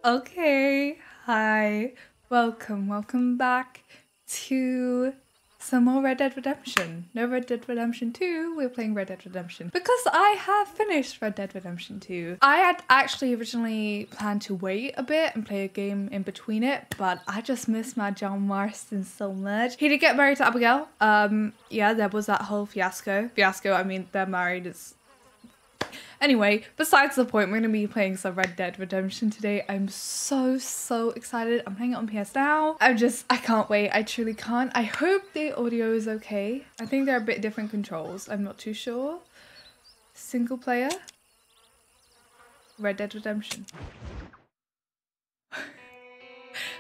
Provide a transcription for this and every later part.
Okay, hi, welcome back to some more Red Dead Redemption. No Red Dead Redemption 2, we're playing Red Dead Redemption because I have finished Red Dead Redemption 2. I had actually originally planned to wait a bit and play a game in between it, but I just miss my John Marston so much. He did get married to Abigail. Yeah, there was that whole fiasco. I mean, they're married, it's... Anyway, besides the point, we're going to be playing some Red Dead Redemption today. I'm so excited. I'm playing it on PS now. I can't wait. I truly can't. I hope the audio is okay. I think they're a bit different controls. I'm not too sure. Single player. Red Dead Redemption.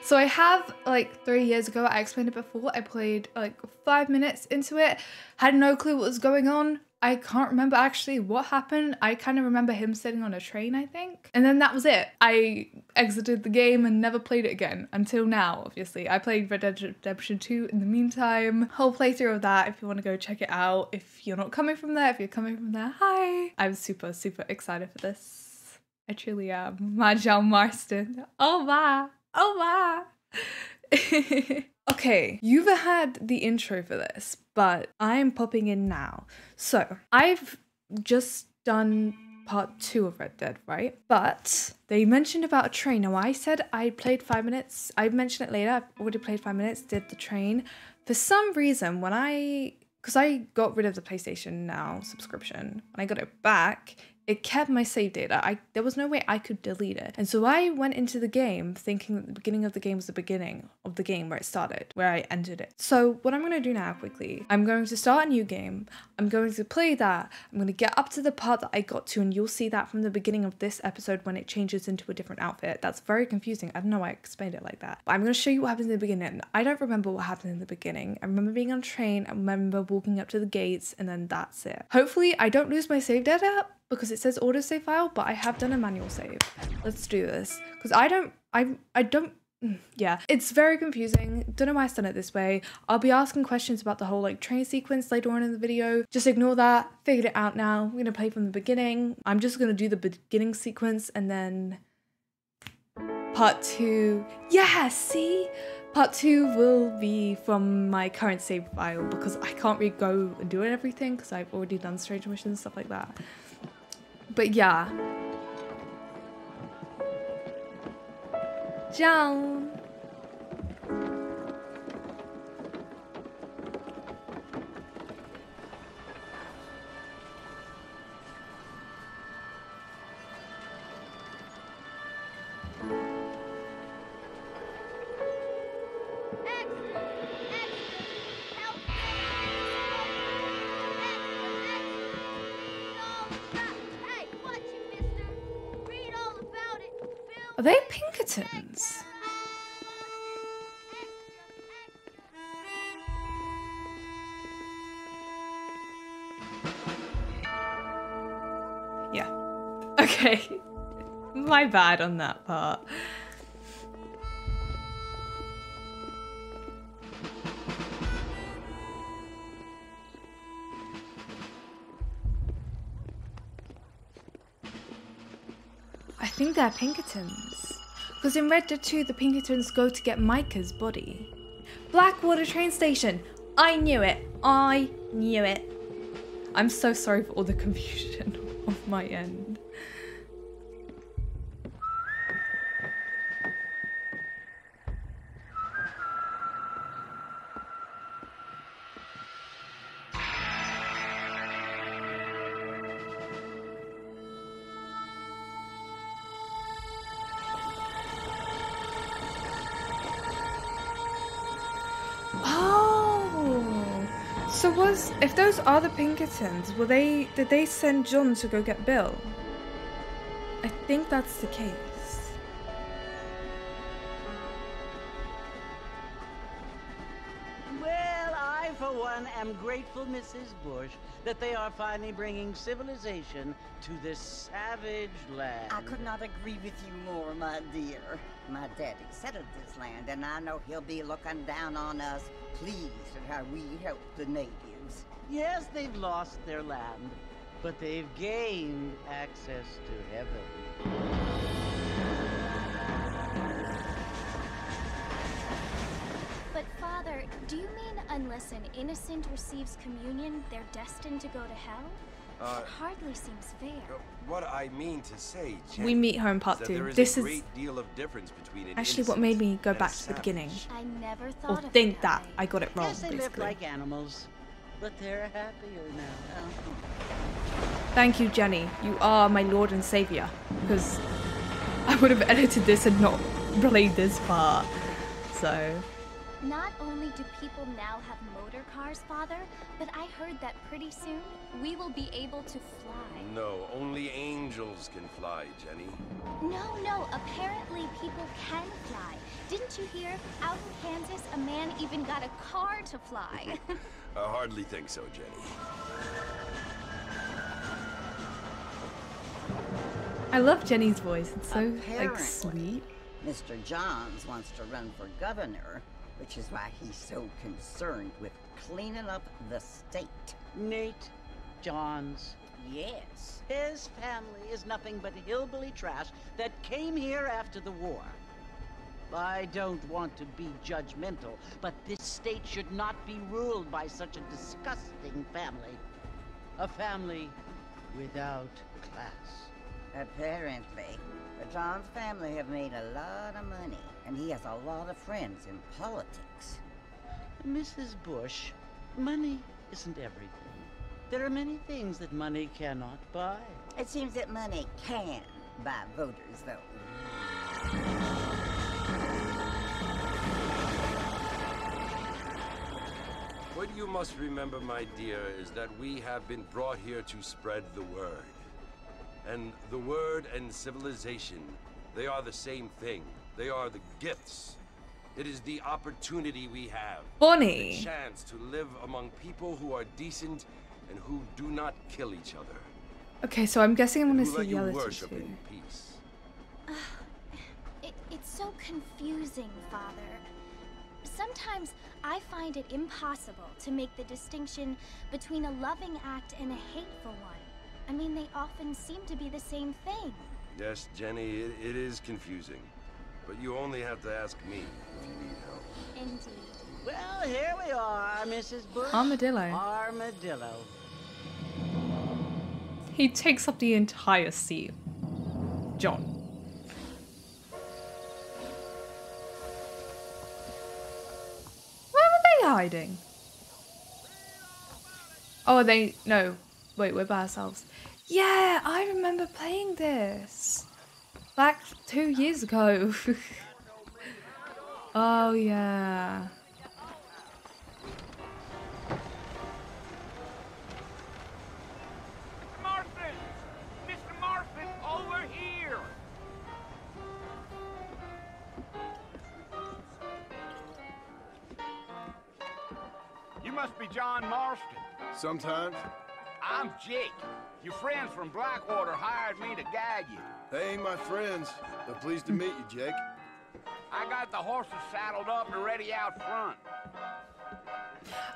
So I have, like, 3 years ago, I explained it before, I played like 5 minutes into it, had no clue what was going on. I can't remember actually what happened. I kind of remember him sitting on a train, I think. And then that was it. I exited the game and never played it again until now, obviously. I played Red Dead Redemption 2 in the meantime. Whole playthrough of that if you want to go check it out. If you're not coming from there, if you're coming from there, hi. I'm super excited for this. I truly am. My John Marston. Oh my. Oh my. Okay, you've had the intro for this, but I'm popping in now. So, I've just done part 2 of Red Dead, right? But they mentioned about a train. Now, I said I played 5 minutes. I mentioned it later. I've already played 5 minutes, did the train. For some reason, because I got rid of the PlayStation Now subscription, when I got it back, it kept my save data. There was no way I could delete it. And so I went into the game thinking that the beginning of the game was the beginning of the game where it started, where I entered it. So what I'm going to do now quickly, I'm going to start a new game. I'm going to play that. I'm going to get up to the part that I got to, and you'll see that from the beginning of this episode when it changes into a different outfit. That's very confusing. I don't know why I explained it like that. But I'm going to show you what happens in the beginning. I don't remember what happened in the beginning. I remember being on a train. I remember walking up to the gates, and then that's it. Hopefully I don't lose my save data, because it says autosave file, but I have done a manual save. Let's do this. Because I don't, yeah. It's very confusing. Don't know why I've done it this way. I'll be asking questions about the whole like train sequence later on in the video. Just ignore that. Figured it out now. We're gonna play from the beginning. I'm just gonna do the beginning sequence and then part 2. Yeah, see? Part 2 will be from my current save file because I can't really go and do everything because I've already done strange missions and stuff like that. But yeah. John. Are they Pinkertons? Yeah. Okay. My bad on that part. I think they're Pinkertons. Because in Red Dead 2, the Pinkertons go to get Micah's body. Blackwater train station! I knew it! I knew it! I'm so sorry for all the confusion on my end. So if those are the Pinkertons, did they send John to go get Bill? I think that's the case. Well, I for one am grateful, Mrs. Bush, that they are finally bringing civilization to this savage land. I could not agree with you more, my dear. My daddy settled this land, and I know he'll be looking down on us, pleased at how we help the natives. Yes, they've lost their land, but they've gained access to heaven. Father, do you mean unless an innocent receives communion, they're destined to go to hell? That hardly seems fair. What I mean to say, Jenny, We meet her in part is that 2. there is This a is great deal of difference between an actually what made me go innocent back and to a the beginning. savage. I never Or thought of think it that way. I got it wrong, Guess they live basically. like animals, but they're happier now. Thank you, Jenny. You are my lord and savior. Because I would have edited this and not played this part. So... Not only do people now have motor cars, Father, but I heard that pretty soon we will be able to fly. No, only angels can fly, Jenny. No, apparently people can fly. Didn't you hear? Out in Kansas, a man even got a car to fly. I hardly think so, Jenny. I love Jenny's voice. It's so, Apparently. like, sweet. Mr. Johns wants to run for governor, which is why he's so concerned with cleaning up the state. Nate Johns. Yes. His family is nothing but hillbilly trash that came here after the war. I don't want to be judgmental, but this state should not be ruled by such a disgusting family. A family without class. Apparently. The Johns family have made a lot of money, and he has a lot of friends in politics. Mrs. Bush, money isn't everything. There are many things that money cannot buy. It seems that money can buy voters, though. What you must remember, my dear, is that we have been brought here to spread the word. And the word and civilization, they are the same thing. They are the gifts. It is the opportunity we have. Bonnie. The chance to live among people who are decent and who do not kill each other. Okay, so I'm guessing I'm and gonna who see let you Yellow worship too. in peace. It's so confusing, Father. Sometimes I find it impossible to make the distinction between a loving act and a hateful one. I mean, they often seem to be the same thing. Yes, Jenny, it is confusing. But you only have to ask me if you need help. Indeed. Well, here we are, Mrs. Bush. Armadillo. Armadillo. He takes up the entire seat. John. Where were they hiding? Oh, they... No. Wait, we're by ourselves. Yeah, I remember playing this. Back 2 years ago. Oh, yeah. Marston! Mr. Marston, over here! You must be John Marston. Sometimes. I'm Jake. Your friends from Blackwater hired me to guide you. They ain't my friends, but pleased to meet you, Jake. I got the horses saddled up and ready out front.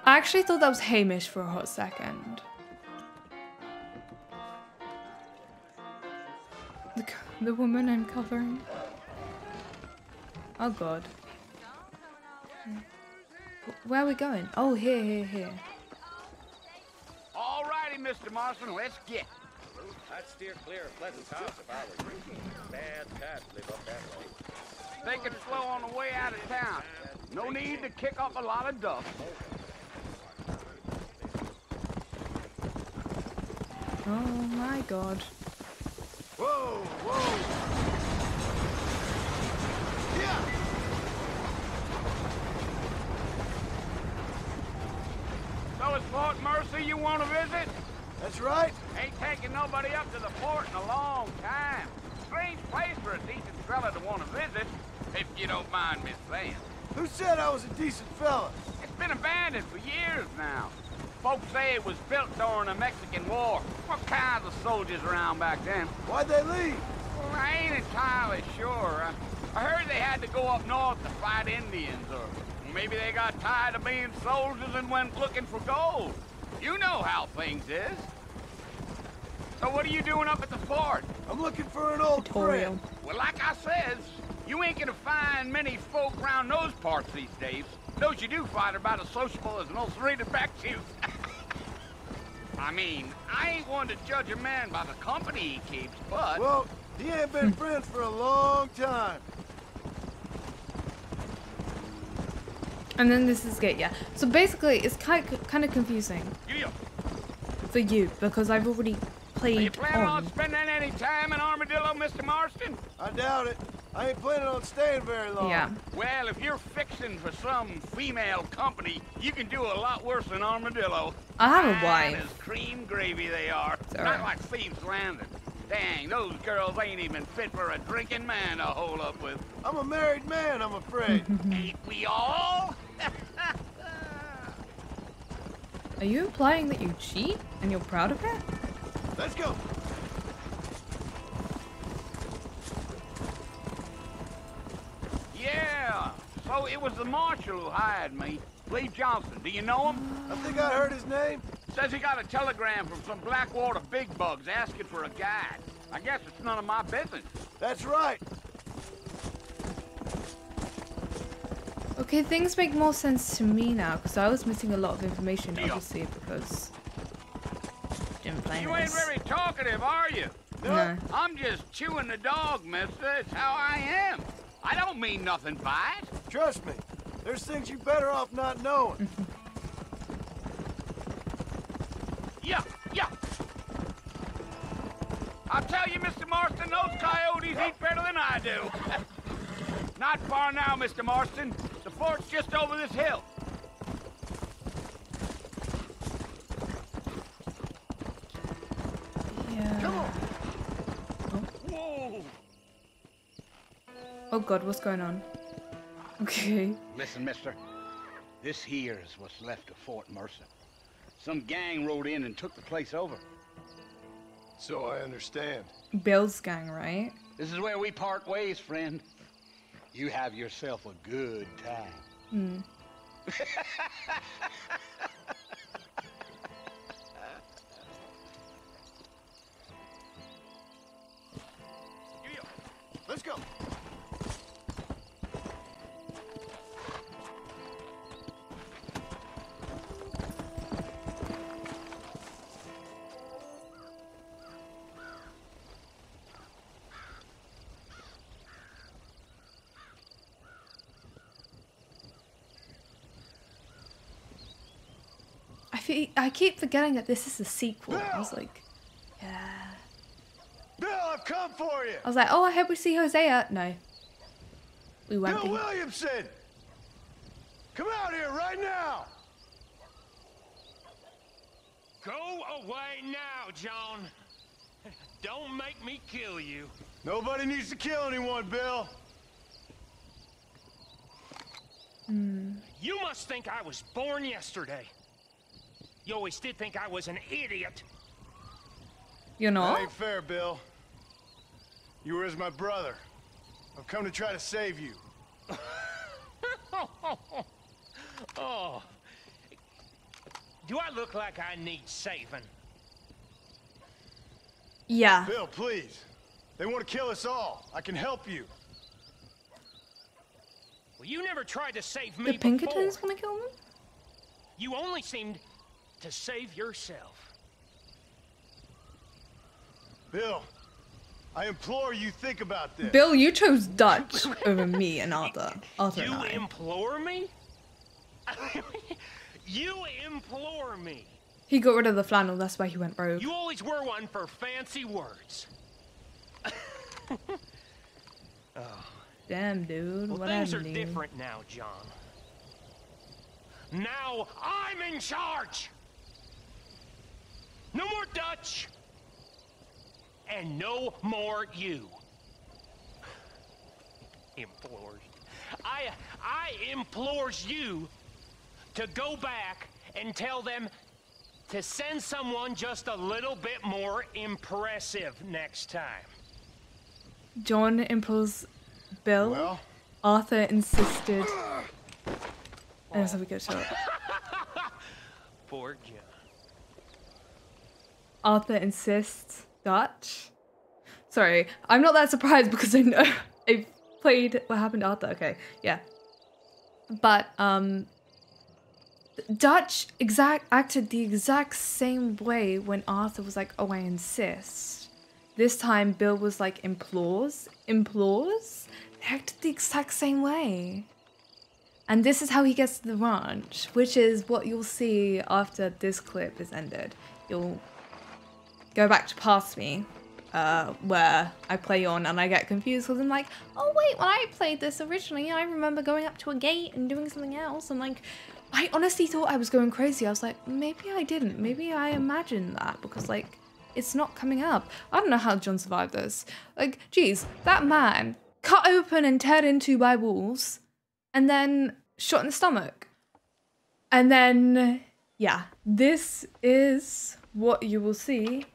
I actually thought that was Hamish for a hot second. The woman I'm covering. Oh god. Where are we going? Oh, here. All righty, Mr. Marston, let's get. I'd steer clear of Pleasant House if I were you. Bad paths live up that way. Take it slow on the way out of town. No need to kick up a lot of dust. Oh my god. Whoa, whoa! Yeah! So it's Fort Mercy you want to visit? That's right. Ain't taking nobody up to the fort in a long time. Strange place for a decent fella to want to visit, if you don't mind me saying. Who said I was a decent fella? It's been abandoned for years now. Folks say it was built during the Mexican War. What kinds of soldiers around back then? Why'd they leave? Well, I ain't entirely sure. I heard they had to go up north to fight Indians, or maybe they got tired of being soldiers and went looking for gold. You know how things is. So what are you doing up at the fort? I'm looking for an old Tutorial. friend. Well, like I says, you ain't gonna find many folk around those parts these days. Those you do find are about as sociable as an ulcerated back tooth. I mean, I ain't one to judge a man by the company he keeps, but... Well, he ain't been friends for a long time. And then this is gate, yeah. So basically, it's kind of confusing Yeah. for you because I've already Are you played planning on on. spending any time in Armadillo, Mr. Marston? I doubt it. I ain't planning on staying very long. Yeah. Well, if you're fixing for some female company, you can do a lot worse than Armadillo. I have a Fine wife. as cream gravy they are. Sorry. Not like Thieves Landing. Dang, those girls ain't even fit for a drinking man to hole up with. I'm a married man, I'm afraid. Ain't we all? Are you implying that you cheat and you're proud of it? Let's go. Yeah. So it was the marshal who hired me. Lee Johnson. Do you know him? I think I heard his name. Says he got a telegram from some Blackwater big bugs asking for a guide. I guess it's none of my business. That's right. Okay, things make more sense to me now because I was missing a lot of information, Yeah. obviously, because didn't play You ain't this. very talkative, are you? No. I'm just chewing the dog, mister. It's how I am. I don't mean nothing by it. Trust me. There's things you better off not knowing. Yeah, yeah. I'll tell you, Mr. Marston, those coyotes eat better than I do. Not far now, Mr. Marston. The fort's just over this hill. Yeah. Come on. Whoa! Oh God, what's going on? Okay. Listen, mister. This here is what's left of Fort Mercer. Some gang rode in and took the place over. So I understand. Bill's gang, right? This is where we part ways, friend. You have yourself a good time. Let's go. I keep forgetting that this is a sequel. I was like, yeah. Bill, I've come for you. I was like, oh, I hope we see Hosea. No. We won't Bill be. Williamson. Come out here right now. Go away now, John. Don't make me kill you. Nobody needs to kill anyone, Bill. You must think I was born yesterday. You always did think I was an idiot. You're That not? ain't fair, Bill. You were as my brother. I've come to try to save you. Oh. Do I look like I need saving? Yeah. Bill, please. They want to kill us all. I can help you. Well, you never tried to save The me Pinkertons before. want to kill them? You only seemed to save yourself. Bill, I implore you think about this. Bill, you chose Dutch over me and Arthur. Arthur and You I. implore me? You implore me. He got rid of the flannel, that's why he went rogue. You always were one for fancy words. Damn, dude. Well, What things are happened to you? different now, John. Now I'm in charge. No more Dutch. And no more you. Implores. I implores you to go back and tell them to send someone just a little bit more impressive next time. John implores Bill. Well, Arthur insisted. And let's have a good shot. Poor John. Arthur insists Dutch. Sorry, I'm not that surprised because I know I played What Happened to Arthur. Okay, yeah. But Dutch acted the exact same way when Arthur was like, oh, I insist. This time Bill was like, implores? Implores? They acted the exact same way. And this is how he gets to the ranch, which is what you'll see after this clip is ended. You'll go back to Past Me, where I play on and I get confused because I'm like, oh wait, when I played this originally, I remember going up to a gate and doing something else. And like, I honestly thought I was going crazy. I was like, maybe I didn't. Maybe I imagined that because like, it's not coming up. I don't know how John survived this. Like, geez, that man cut open and teared into by wolves and then shot in the stomach. And then, yeah, this is what you will see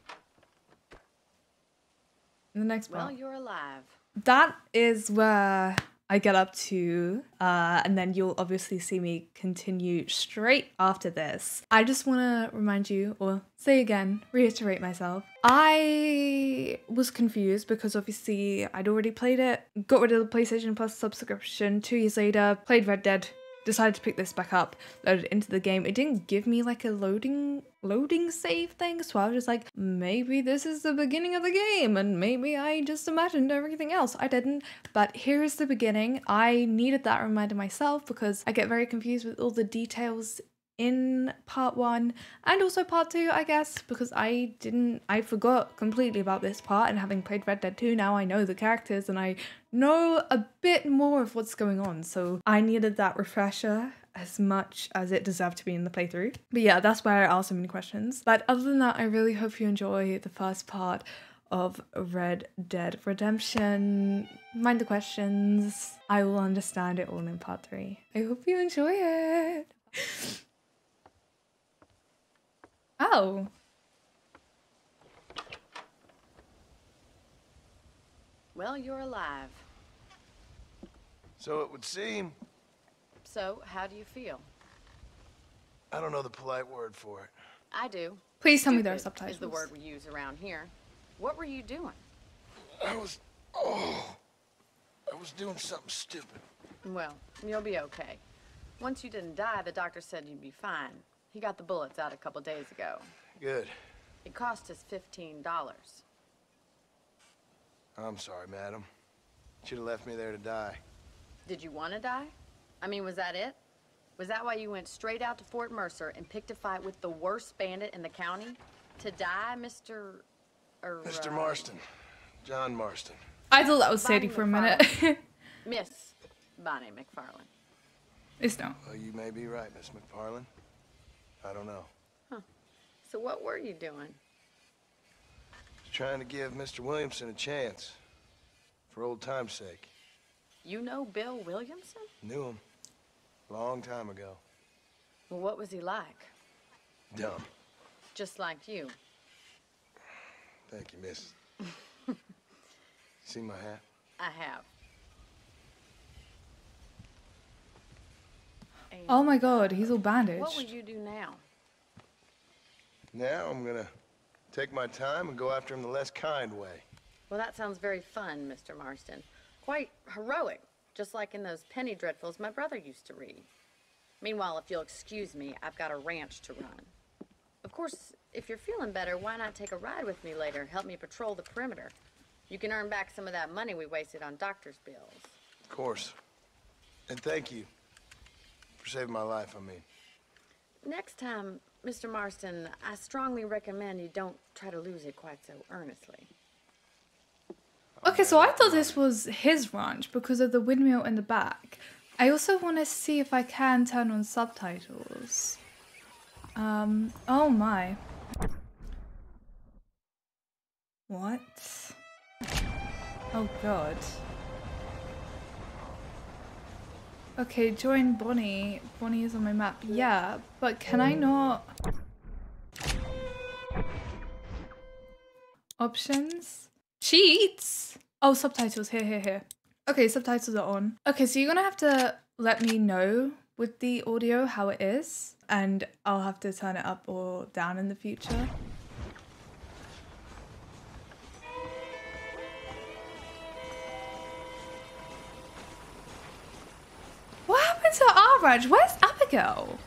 in the next part. Well, you're alive. That is where I get up to, and then you'll obviously see me continue straight after this. I just want to remind you, or say again, reiterate myself. I was confused because obviously I'd already played it, got rid of the PlayStation Plus subscription, 2 years later, played Red Dead, decided to pick this back up, loaded into the game. It didn't give me like a loading save thing, so I was just like, maybe this is the beginning of the game and maybe I just imagined everything else. I didn't, but here is the beginning. I needed that reminder myself because I get very confused with all the details in part 1 and also part 2, I guess, because I forgot completely about this part, and having played Red Dead 2, now I know the characters and I know a bit more of what's going on, so I needed that refresher as much as it deserved to be in the playthrough. But yeah, that's why I asked so many questions. But other than that, I really hope you enjoy the first part of Red Dead Redemption. Mind the questions. I will understand it all in part 3. I hope you enjoy it. Oh. Well, you're alive. So it would seem. So, how do you feel? I don't know the polite word for it. I do. Please tell me there are Stupid subtitles. is the word we use around here. What were you doing? I was doing something stupid. Well, you'll be okay. Once you didn't die, the doctor said you'd be fine. He got the bullets out a couple days ago. Good. It cost us $15. I'm sorry, madam. Should have left me there to die. Did you want to die? I mean, was that it? Was that why you went straight out to Fort Mercer and picked a fight with the worst bandit in the county? To die, Mr. Mr. Marston. John Marston. I thought that was Sadie for a minute. Miss Bonnie McFarlane. It's no. Well, you may be right, Miss McFarlane. I don't know. Huh. So what were you doing? Just trying to give Mr. Williamson a chance. For old time's sake. You know Bill Williamson? Knew him. Long time ago. Well, what was he like? Dumb. Just like you. Thank you, miss. See my hat? I have. And Oh my god, he's all bandaged. what will you do now? Now I'm gonna take my time and go after him the less kind way. Well, that sounds very fun, Mr. Marston. Quite heroic, just like in those penny dreadfuls my brother used to read. Meanwhile, if you'll excuse me, I've got a ranch to run. Of course, if you're feeling better, why not take a ride with me later? Help me patrol the perimeter. You can earn back some of that money we wasted on doctor's bills. Of course. And thank you for saving my life, I mean. Next time, Mr. Marston, I strongly recommend you don't try to lose it quite so earnestly. Okay, so I thought this was his ranch because of the windmill in the back. I also want to see if I can turn on subtitles. Oh my. What? Oh god. Okay, join Bonnie. Bonnie is on my map. Yeah, but can I not? Options? Cheats? Oh, subtitles. Here. Okay, subtitles are on. Okay, so you're gonna have to let me know with the audio how it is, and I'll have to turn it up or down in the future. What happened happened to our ranch? Where's Abigail?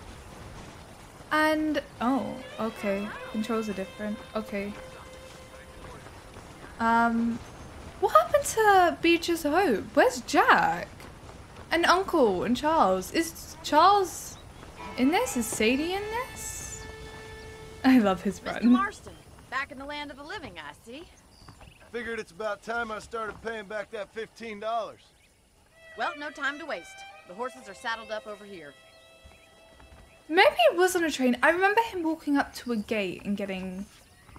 And oh, okay. Controls are different. Okay. What happened to Beatrice Hope? Where's Jack? And Uncle and Charles. Is Charles in this? Is Sadie in this? I love his Mr. run. Marston, back in the land of the living, I see. Figured it's about time I started paying back that $15. Well, no time to waste. The horses are saddled up over here. Maybe it was on a train. I remember him walking up to a gate and getting,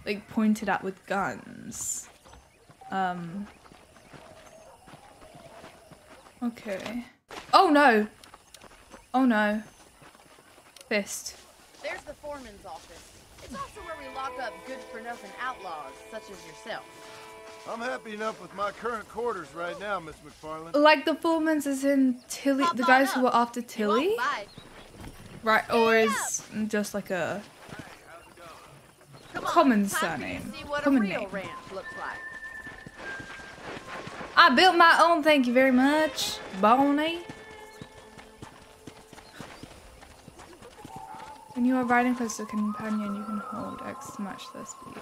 like, pointed at with guns. Okay. Oh no! Oh no. Fist. There's the foreman's office. It's also where we lock up good-for-nothing outlaws, such as yourself. I'm happy enough with my current quarters right now, Miss McFarland. Like the foreman's as in Tilly, Hop the guys on who were up. after You Tilly? won't bite. Right, or is just like a Come on, common time for you to surname. see what Common a real name. ranch looks like. I built my own, thank you very much, Bonnie. When you are riding close to a companion, you can hold X to match their speed.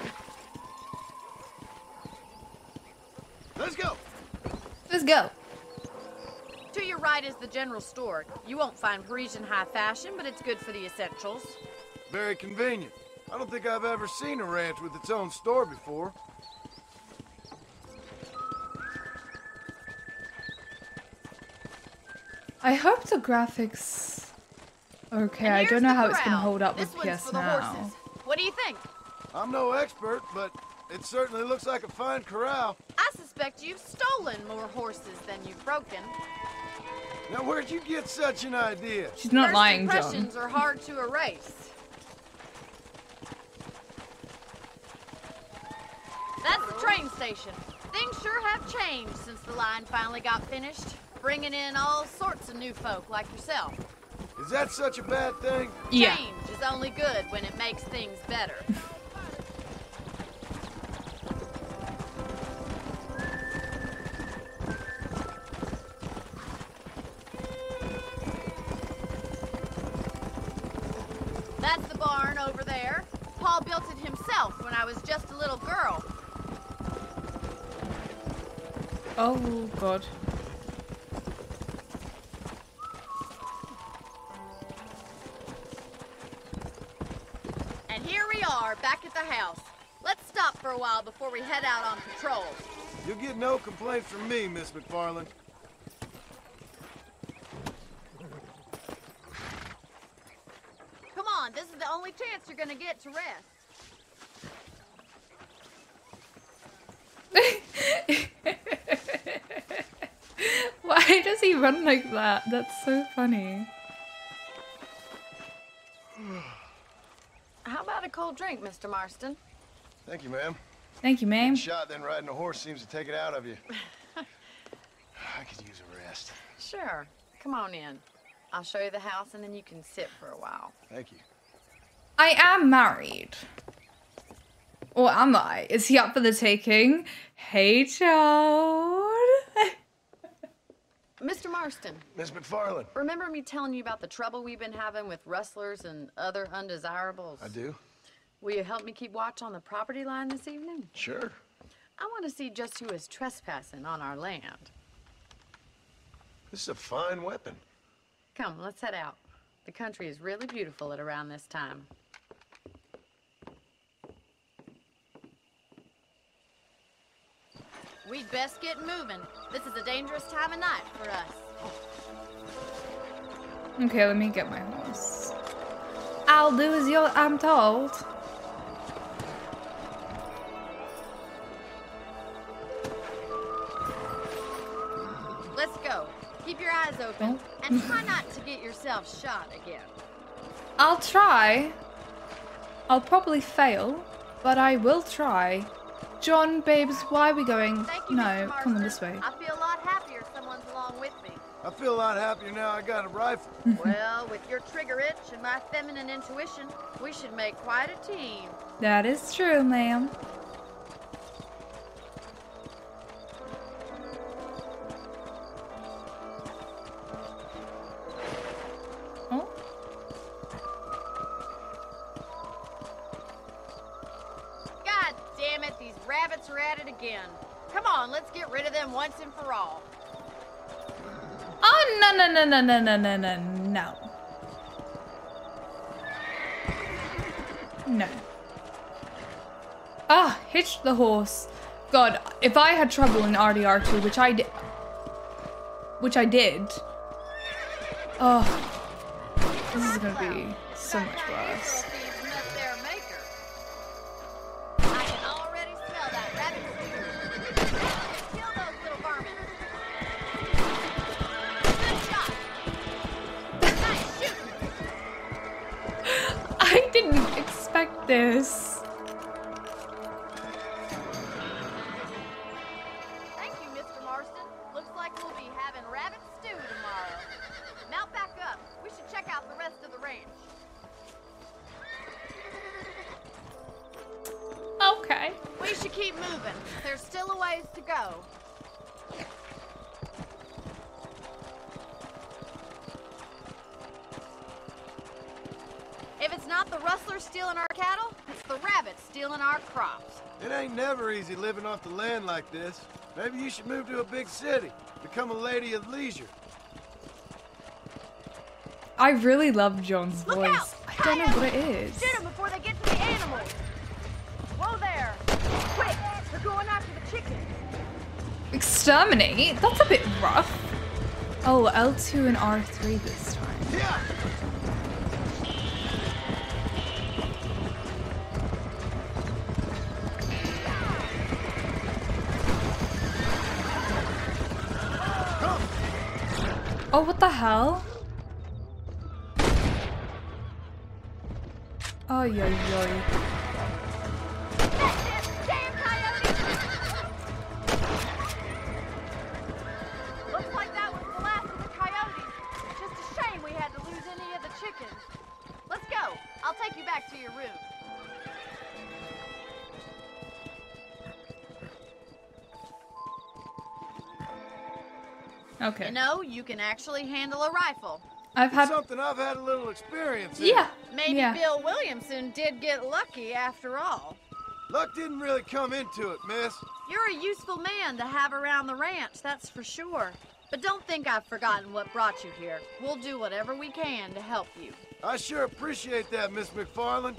Let's go! Let's go. To your right is the general store. You won't find Parisian high fashion, but it's good for the essentials. Very convenient. I don't think I've ever seen a ranch with its own store before. I hope the graphics are okay. And I here's don't know the how it's gonna corral. hold up This with one's PS for the Now. horses. What do you think? I'm no expert, but it certainly looks like a fine corral. I suspect you've stolen more horses than you've broken. Now, where'd you get such an idea? She's not First lying, John. impressions are hard to erase. That's the train station. Things sure have changed since the line finally got finished, bringing in all sorts of new folk like yourself. Is that such a bad thing? Yeah. Change is only good when it makes things better. That's the barn over there. Paul built it himself when I was just a little girl. Oh god. And here we are, back at the house. Let's stop for a while before we head out on patrol. You'll get no complaints from me, Miss McFarland. Come on, this is the only chance you're gonna get to rest. Why does he run like that? That's so funny. How about a cold drink, Mr. Marston? Thank you, ma'am. Thank you, ma'am. Shot, then riding a horse seems to take it out of you. I could use a rest. Sure. Come on in. I'll show you the house and then you can sit for a while. Thank you. I am married. Or am I? Is he up for the taking? Hey, child. Mr. Marston, Miss McFarland. remember me telling you about the trouble we've been having with rustlers and other undesirables? I do? Will you help me keep watch on the property line this evening? Sure. I want to see just who is trespassing on our land. This is a fine weapon. Come, let's head out. The country is really beautiful at around this time. We'd best get moving. This is a dangerous time of night for us. Okay, let me get my horse. I'll do as I'm told. Let's go. Keep your eyes open and try not to get yourself shot again. I'll try. I'll probably fail, but I will try. John, babes, why are we going? Thank you, No, Mr. come on Marston. this way. I feel a lot happier if someone's along with me. I feel a lot happier now I got a rifle. Well, with your trigger itch and my feminine intuition, we should make quite a team. That is true, ma'am. are at it again. Come on, let's get rid of them once and for all. Oh, no. No. Ah, hitch the horse. God, if I had trouble in RDR2, which I did. Oh, this is gonna be so much worse. I can already smell that rabbit stew. Kill those little vermin. Good shot. Nice shooting. I didn't expect this. Thank you, Mr. Marston. Looks like we'll be having rabbit stew tomorrow. Mount back up. We should check out the rest of the ranch. Okay. We should keep moving. There's still a ways to go. If it's not the rustlers stealing our cattle, it's the rabbits stealing our crops. It ain't never easy living off the land like this. Maybe you should move to a big city. Become a lady of leisure. I really love John's Look voice. out! I don't know what it is. Shoot them before they get to the animals. Whoa there! Quick! They're going after the chickens. Exterminate? That's a bit rough. Oh, L2 and R3 this time. Yeah. Oh, what the hell? Oh, yo. Damn coyote! Looks like that was the last of the coyotes. Just a shame we had to lose any of the chickens. Let's go. I'll take you back to your room. Okay. You know, you can actually handle a rifle. I've had something I've had a little experience in. Yeah. Maybe yeah. Bill Williamson did get lucky after all. Luck didn't really come into it, miss. You're a useful man to have around the ranch, that's for sure. But don't think I've forgotten what brought you here. We'll do whatever we can to help you. I sure appreciate that, Miss McFarland.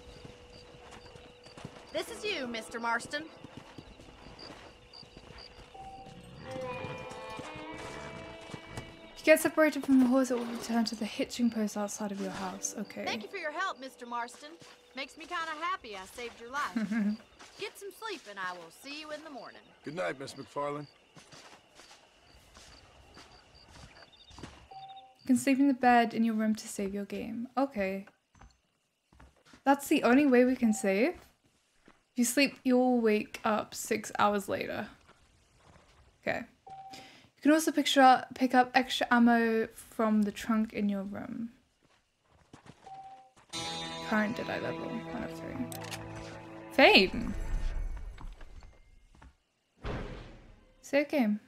This is you, Mr. Marston. If you get separated from the horse, it will return to the hitching post outside of your house. Okay. Thank you for your help, Mr. Marston. Makes me kind of happy I saved your life. Get some sleep and I will see you in the morning. Good night, Miss McFarland. You can sleep in the bed in your room to save your game. Okay. That's the only way we can save? If you sleep, you'll wake up 6 hours later. Okay. You can also pick up extra ammo from the trunk in your room. Current Deadeye level 1 of 3. Fame. Save game.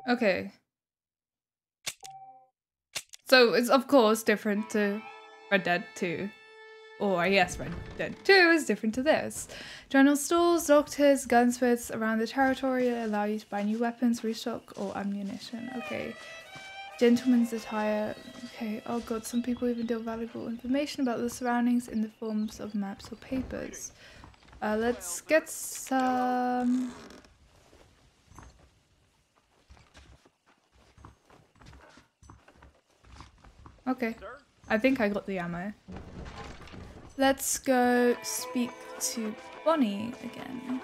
Okay. So it's of course different to Red Dead 2. Or yes, Red Dead 2 is different to this. General stores, doctors, gunsmiths around the territory allow you to buy new weapons, restock, or ammunition. Okay. Gentleman's attire. Okay. Oh god, some people even deal valuable information about the surroundings in the forms of maps or papers. Let's get some... Okay. I think I got the ammo. Let's go speak to Bonnie again.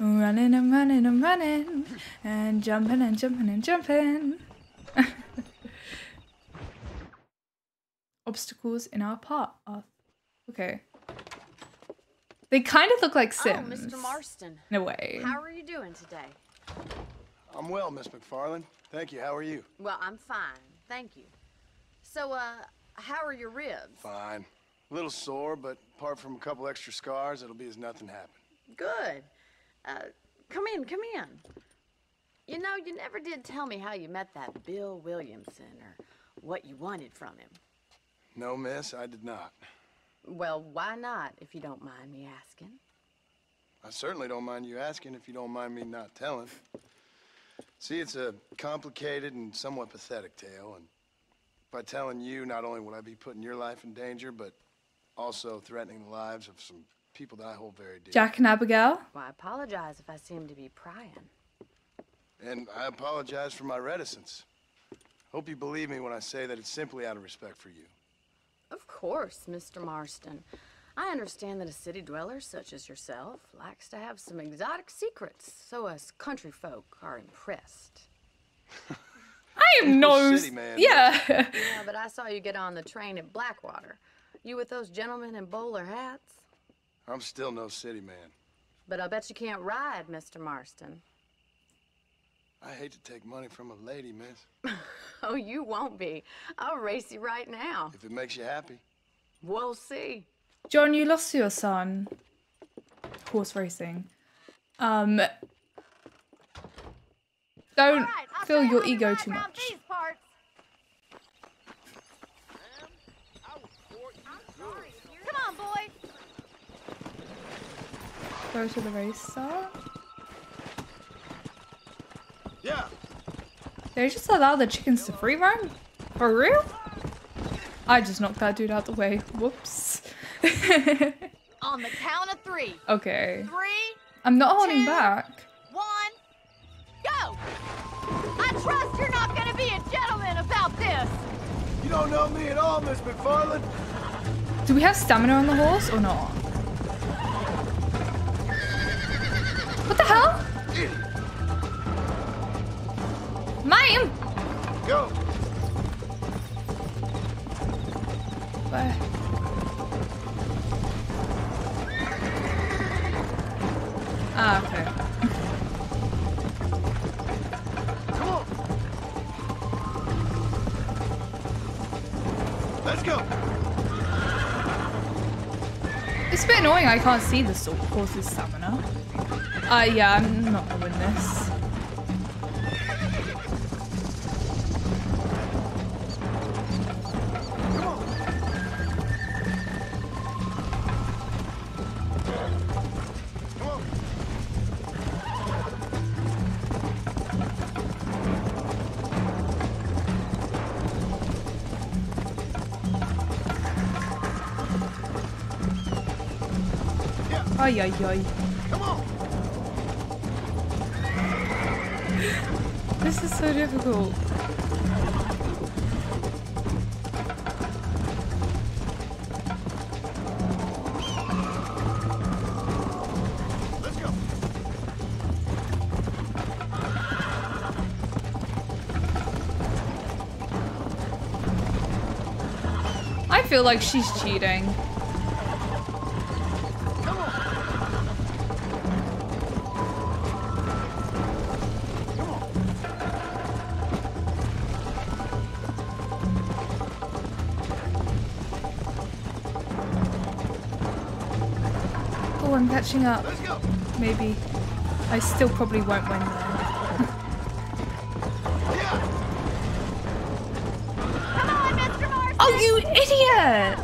Running and running and running and jumping and jumping and jumping. Obstacles in our path. Okay. They kind of look like Sims. Oh, Mr. Marston. In a way. How are you doing today? I'm well, Miss McFarland. Thank you. How are you? Well, I'm fine. Thank you. So, how are your ribs? Fine. A little sore, but apart from a couple extra scars, it'll be as nothing happened. Good. Come in. You know, you never did tell me how you met that Bill Williamson, or what you wanted from him. No, miss, I did not. Well, why not, if you don't mind me asking? I certainly don't mind you asking if you don't mind me not telling. See, it's a complicated and somewhat pathetic tale, and by telling you, not only will I be putting your life in danger, but also threatening the lives of some people that I hold very dear. Jack and Abigail? Well, I apologize if I seem to be prying. And I apologize for my reticence. Hope you believe me when I say that it's simply out of respect for you. Of course, Mr. Marston. I understand that a city dweller such as yourself likes to have some exotic secrets, so us country folk are impressed. I am no city man. Yeah. Yeah, but I saw you get on the train at Blackwater. You with those gentlemen in bowler hats? I'm still no city man. But I bet you can't ride, Mr. Marston. I hate to take money from a lady, miss. Oh, you won't be. I'll race you right now. If it makes you happy. We'll see. John, you lost your son. Horse racing. Don't fill your ego too much. Come on, boys. Go to the race start. Yeah. They just allow the chickens to free roam? For real? I just knocked that dude out the way. Whoops. On the count of 3. Okay. 3, I'm not holding 2, back. 1, go! I trust you're not gonna be a gentleman about this! You don't know me at all, Miss McFarland. Do we have stamina on the horse or not? What the hell? Ma'am! Go! Where? Ah, okay. Come on! Let's go! It's a bit annoying I can't see the horse's stamina. Yeah, I'm not gonna win this. Ay, ay, ay. Come on! This is so difficult. Let's go! I feel like she's cheating. Oh, I'm catching up. Let's go! Maybe. I still probably won't win though. Yeah! Come on, Mr. Marston! Oh, you idiot!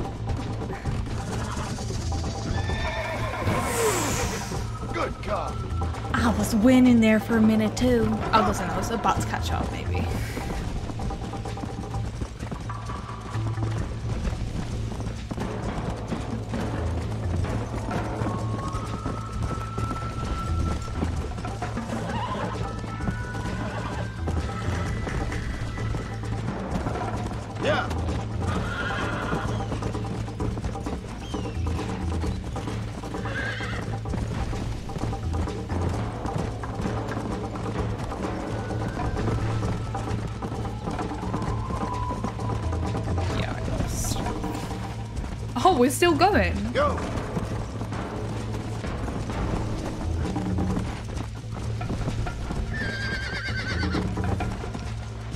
Good God! I was winning there for a minute too. I wasn't, I was about to catch up maybe. Yeah! Yeah, I lost. Oh, we're still going. Go!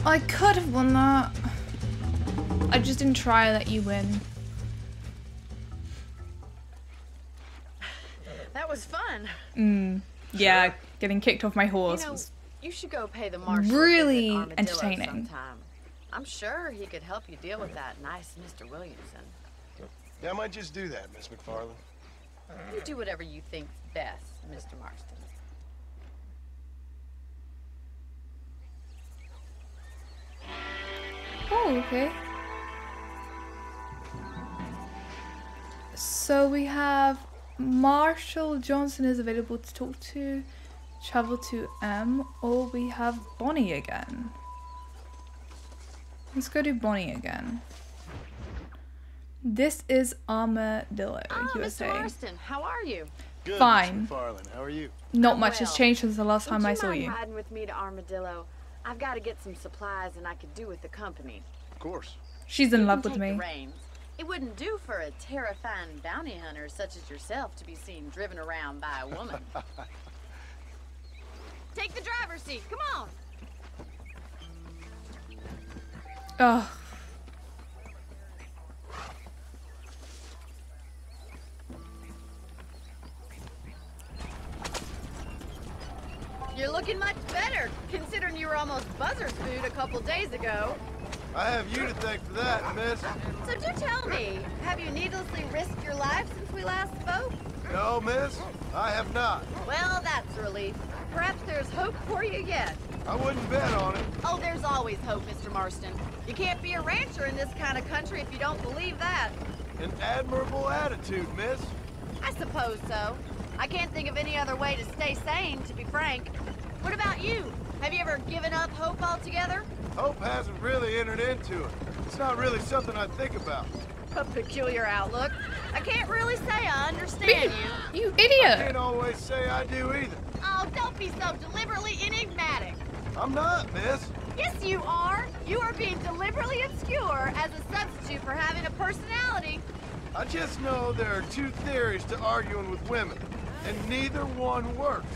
I could have won that. I just didn't try to let you win. That was fun. Yeah, getting kicked off my horse You know, was you should go pay the marshal really a visit Armadillo entertaining. sometime. I'm sure he could help you deal with that nice Mr. Williamson. Yeah, I might just do that, Miss McFarland. You do whatever you think's best, Mr. Marston. Oh, okay. So we have Marshall Johnson is available to talk to, travel to M, or we have Bonnie again. Let's go to Bonnie again. This is Armadillo, USA. Mr. Marston, how are you? Good, Fine. Miss McFarland. How are you? Not much has well. changed since the last time I saw Would you you. mind riding with me to Armadillo? I've got to get some supplies and I could do with the company. Of course. She's in You love can with take me. the reins. It wouldn't do for a terrifying bounty hunter such as yourself to be seen driven around by a woman. Take the driver's seat, come on! Ugh. You're looking much better, considering you were almost buzzer's food a couple days ago. I have you to thank for that, miss. So do tell me, have you needlessly risked your life since we last spoke? No, miss, I have not. Well, that's a relief. Perhaps there's hope for you yet. I wouldn't bet on it. Oh, there's always hope, Mr. Marston. You can't be a rancher in this kind of country if you don't believe that. An admirable attitude, miss. I suppose so. I can't think of any other way to stay sane, to be frank. What about you? Have you ever given up hope altogether? Hope hasn't really entered into it. It's not really something I think about. A peculiar outlook. I can't really say I understand you. You I idiot! can't always say I do either. Oh, don't be so deliberately enigmatic. I'm not, miss. Yes, you are. You are being deliberately obscure as a substitute for having a personality. I just know there are two theories to arguing with women, and neither one works.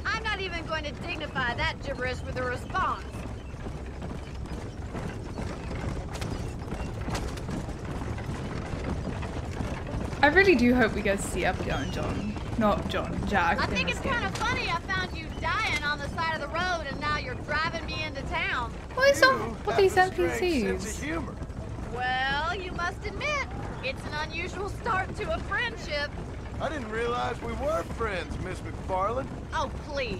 I'm not even going to dignify that gibberish with a response. I really do hope we get to see Abigail and John. Not John, Jack. I in think this it's game. kind of funny I found you dying on the side of the road and now you're driving me into town. What is You up with have these a strange sense NPCs? of humor. Well, you must admit, it's an unusual start to a friendship. I didn't realize we were friends, Miss McFarland. Oh, please.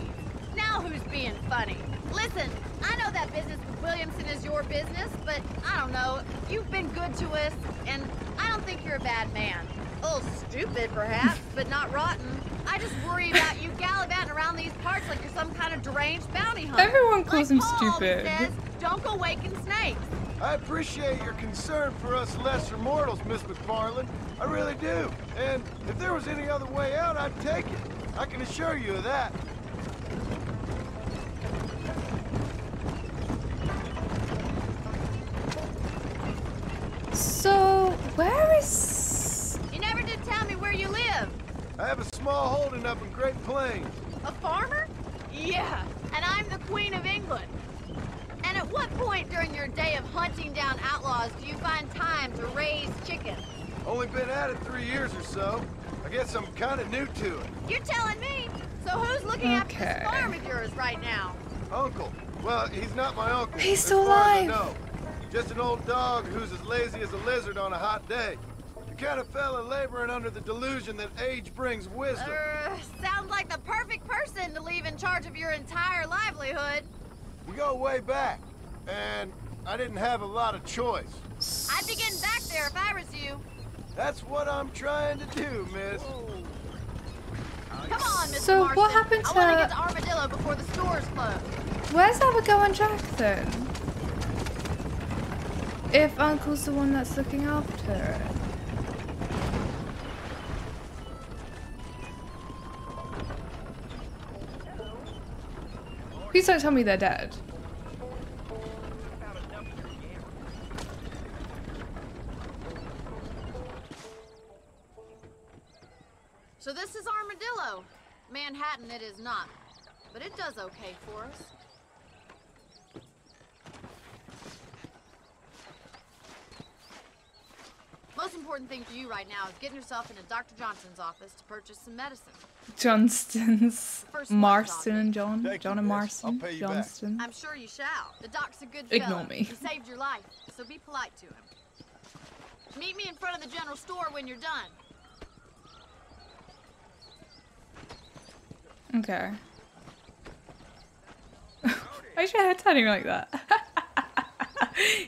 Now who's being funny? Listen, I know that business with Williamson is your business, but I don't know. You've been good to us, and I don't think you're a bad man. A little stupid, perhaps, but not rotten. I just worry about you gallivanting around these parts like you're some kind of deranged bounty hunter. Everyone calls him Like Paul stupid. says, don't go waking snakes. I appreciate your concern for us lesser mortals, Miss McFarland. I really do. And if there was any other way out, I'd take it. I can assure you of that. So, where is... You never did tell me where you live. I have a small holding up in Great Plains. A farmer? Yeah, and I'm the Queen of England. And at what point during your day of hunting down outlaws do you find time to raise chickens? Only been at it 3 years or so. I guess I'm kind of new to it. You're telling me. So who's looking after Okay. this farm of yours right now? Uncle. Well, he's not my uncle. He's as still far as I alive. know. Just an old dog who's as lazy as a lizard on a hot day. The kind of fella laboring under the delusion that age brings wisdom. Sounds like the perfect person to leave in charge of your entire livelihood. We go way back, and I didn't have a lot of choice. I'd be getting back there if I was you. That's what I'm trying to do, miss. Come on, Mr. So Marston. what happened I want to get to- to Armadillo before the stores close. Where's Abigail and Jack then? If Uncle's the one that's looking after it. Please don't tell me they're dead. So this is Armadillo. Manhattan it is not, but it does okay for us. Most important thing for you right now is getting yourself into Dr. Johnston's office to purchase some medicine. Johnston's. First Marston one's and John. Thank John you, and miss. Marston. I'll pay you back. Johnston. I'm sure you shall. The doc's a good Ignore fella. me. He saved your life, so be polite to him. Meet me in front of the general store when you're done. Okay. Why is your hair turning like that?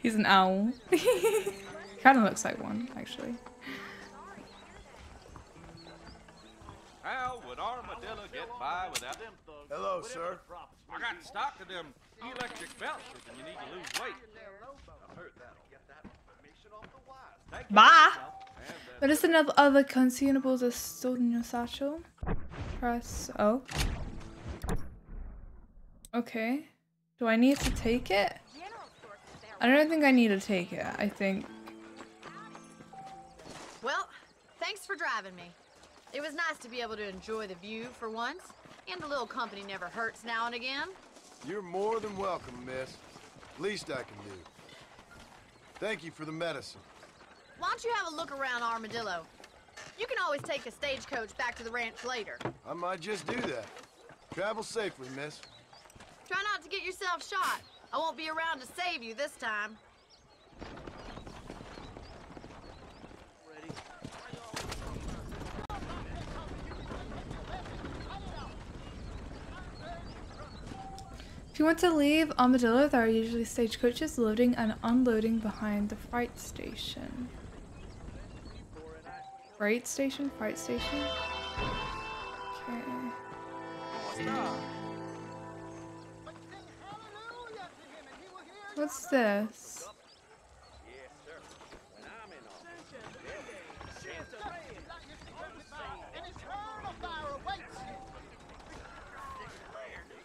He's an owl. Kind of looks like one, actually. How would Armadillo get by without them thugs? Hello, sir. I got stock of them electric belts when you need to lose weight. I heard that. Get that information off the wire. Bye! What is the other consumables are stored in your satchel? Press O. Okay. Do I need to take it? I don't think I need to take it. I think... Well, thanks for driving me. It was nice to be able to enjoy the view for once, and a little company never hurts now and again. You're more than welcome, miss. Least I can do. Thank you for the medicine. Why don't you have a look around Armadillo? You can always take a stagecoach back to the ranch later. I might just do that. Travel safely, miss. Try not to get yourself shot. I won't be around to save you this time. If you want to leave Armadillo, there are usually stagecoaches loading and unloading behind the freight station. Freight station? Freight station? Okay. What's this?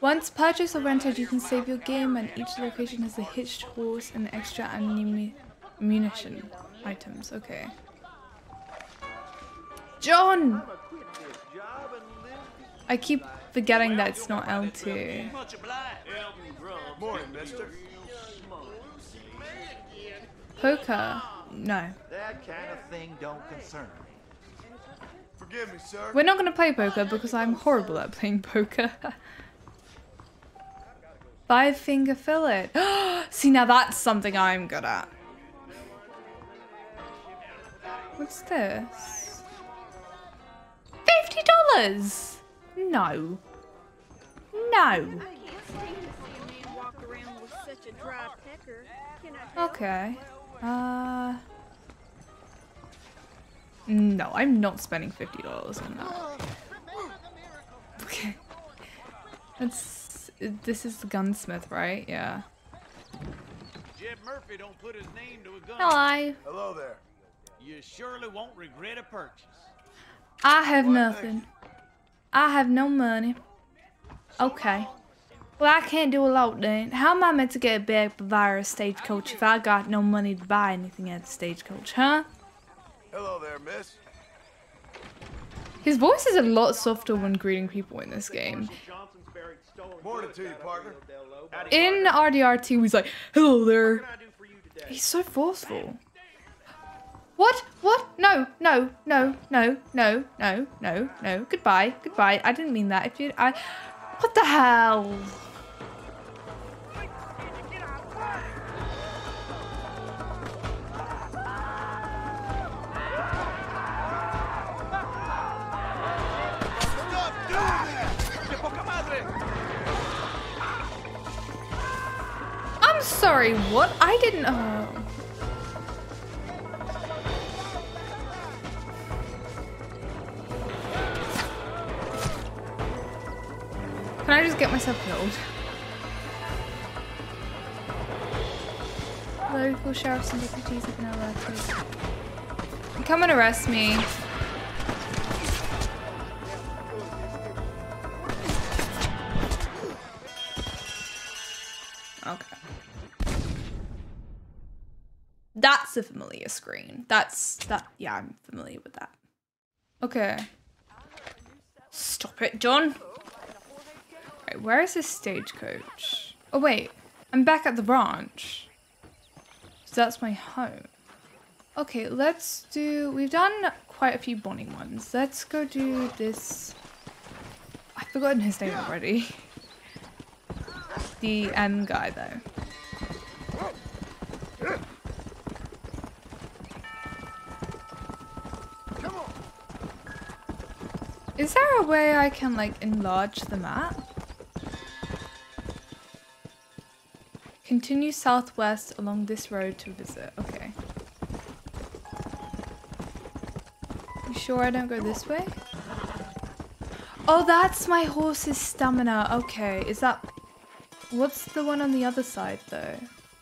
Once purchased or rented, you can save your game, and each location has a hitched horse and extra ammunition items. Okay. John! I keep forgetting that it's not L2. Morning, mister. Poker? No. That kind of thing don't concern me. Forgive me, sir. We're not going to play poker because I'm horrible at playing poker. 5-finger fillet. See, now that's something I'm good at. What's this? $50? No. No. Okay. No, I'm not spending $50 on that. Okay. This is the gunsmith, right? Yeah. Jeb Murphy don't put his name to a gun. Hello. Hello there. You surely won't regret a purchase. I have nothing. I have no money. Okay. Well, I can't do a lot then. How am I meant to get a bag via a stagecoach if I got no money to buy anything at the stagecoach, huh? Hello there, miss. His voice is a lot softer when greeting people in this game. Morning to you, partner. In RDR2, he's like, hello there. He's so forceful. What? What? No, no, no, no, no, no, no, no. Goodbye, goodbye. I didn't mean that. What the hell? I'm sorry, what? I didn't. Oh. Can I just get myself killed? Local sheriffs and deputies have been alerted. Come and arrest me. Okay. That's a familiar screen. Yeah, I'm familiar with that. Okay. Stop it, John. Right, where is this stagecoach? Oh wait, I'm back at the ranch. So that's my home. Okay, let's do... We've done quite a few bonding ones. Let's go do this... I've forgotten his name already. The M guy, though. Is there a way I can, like, enlarge the map? Continue southwest along this road to visit. Okay. You sure I don't go this way? Oh, that's my horse's stamina. Okay, is that... What's the one on the other side, though?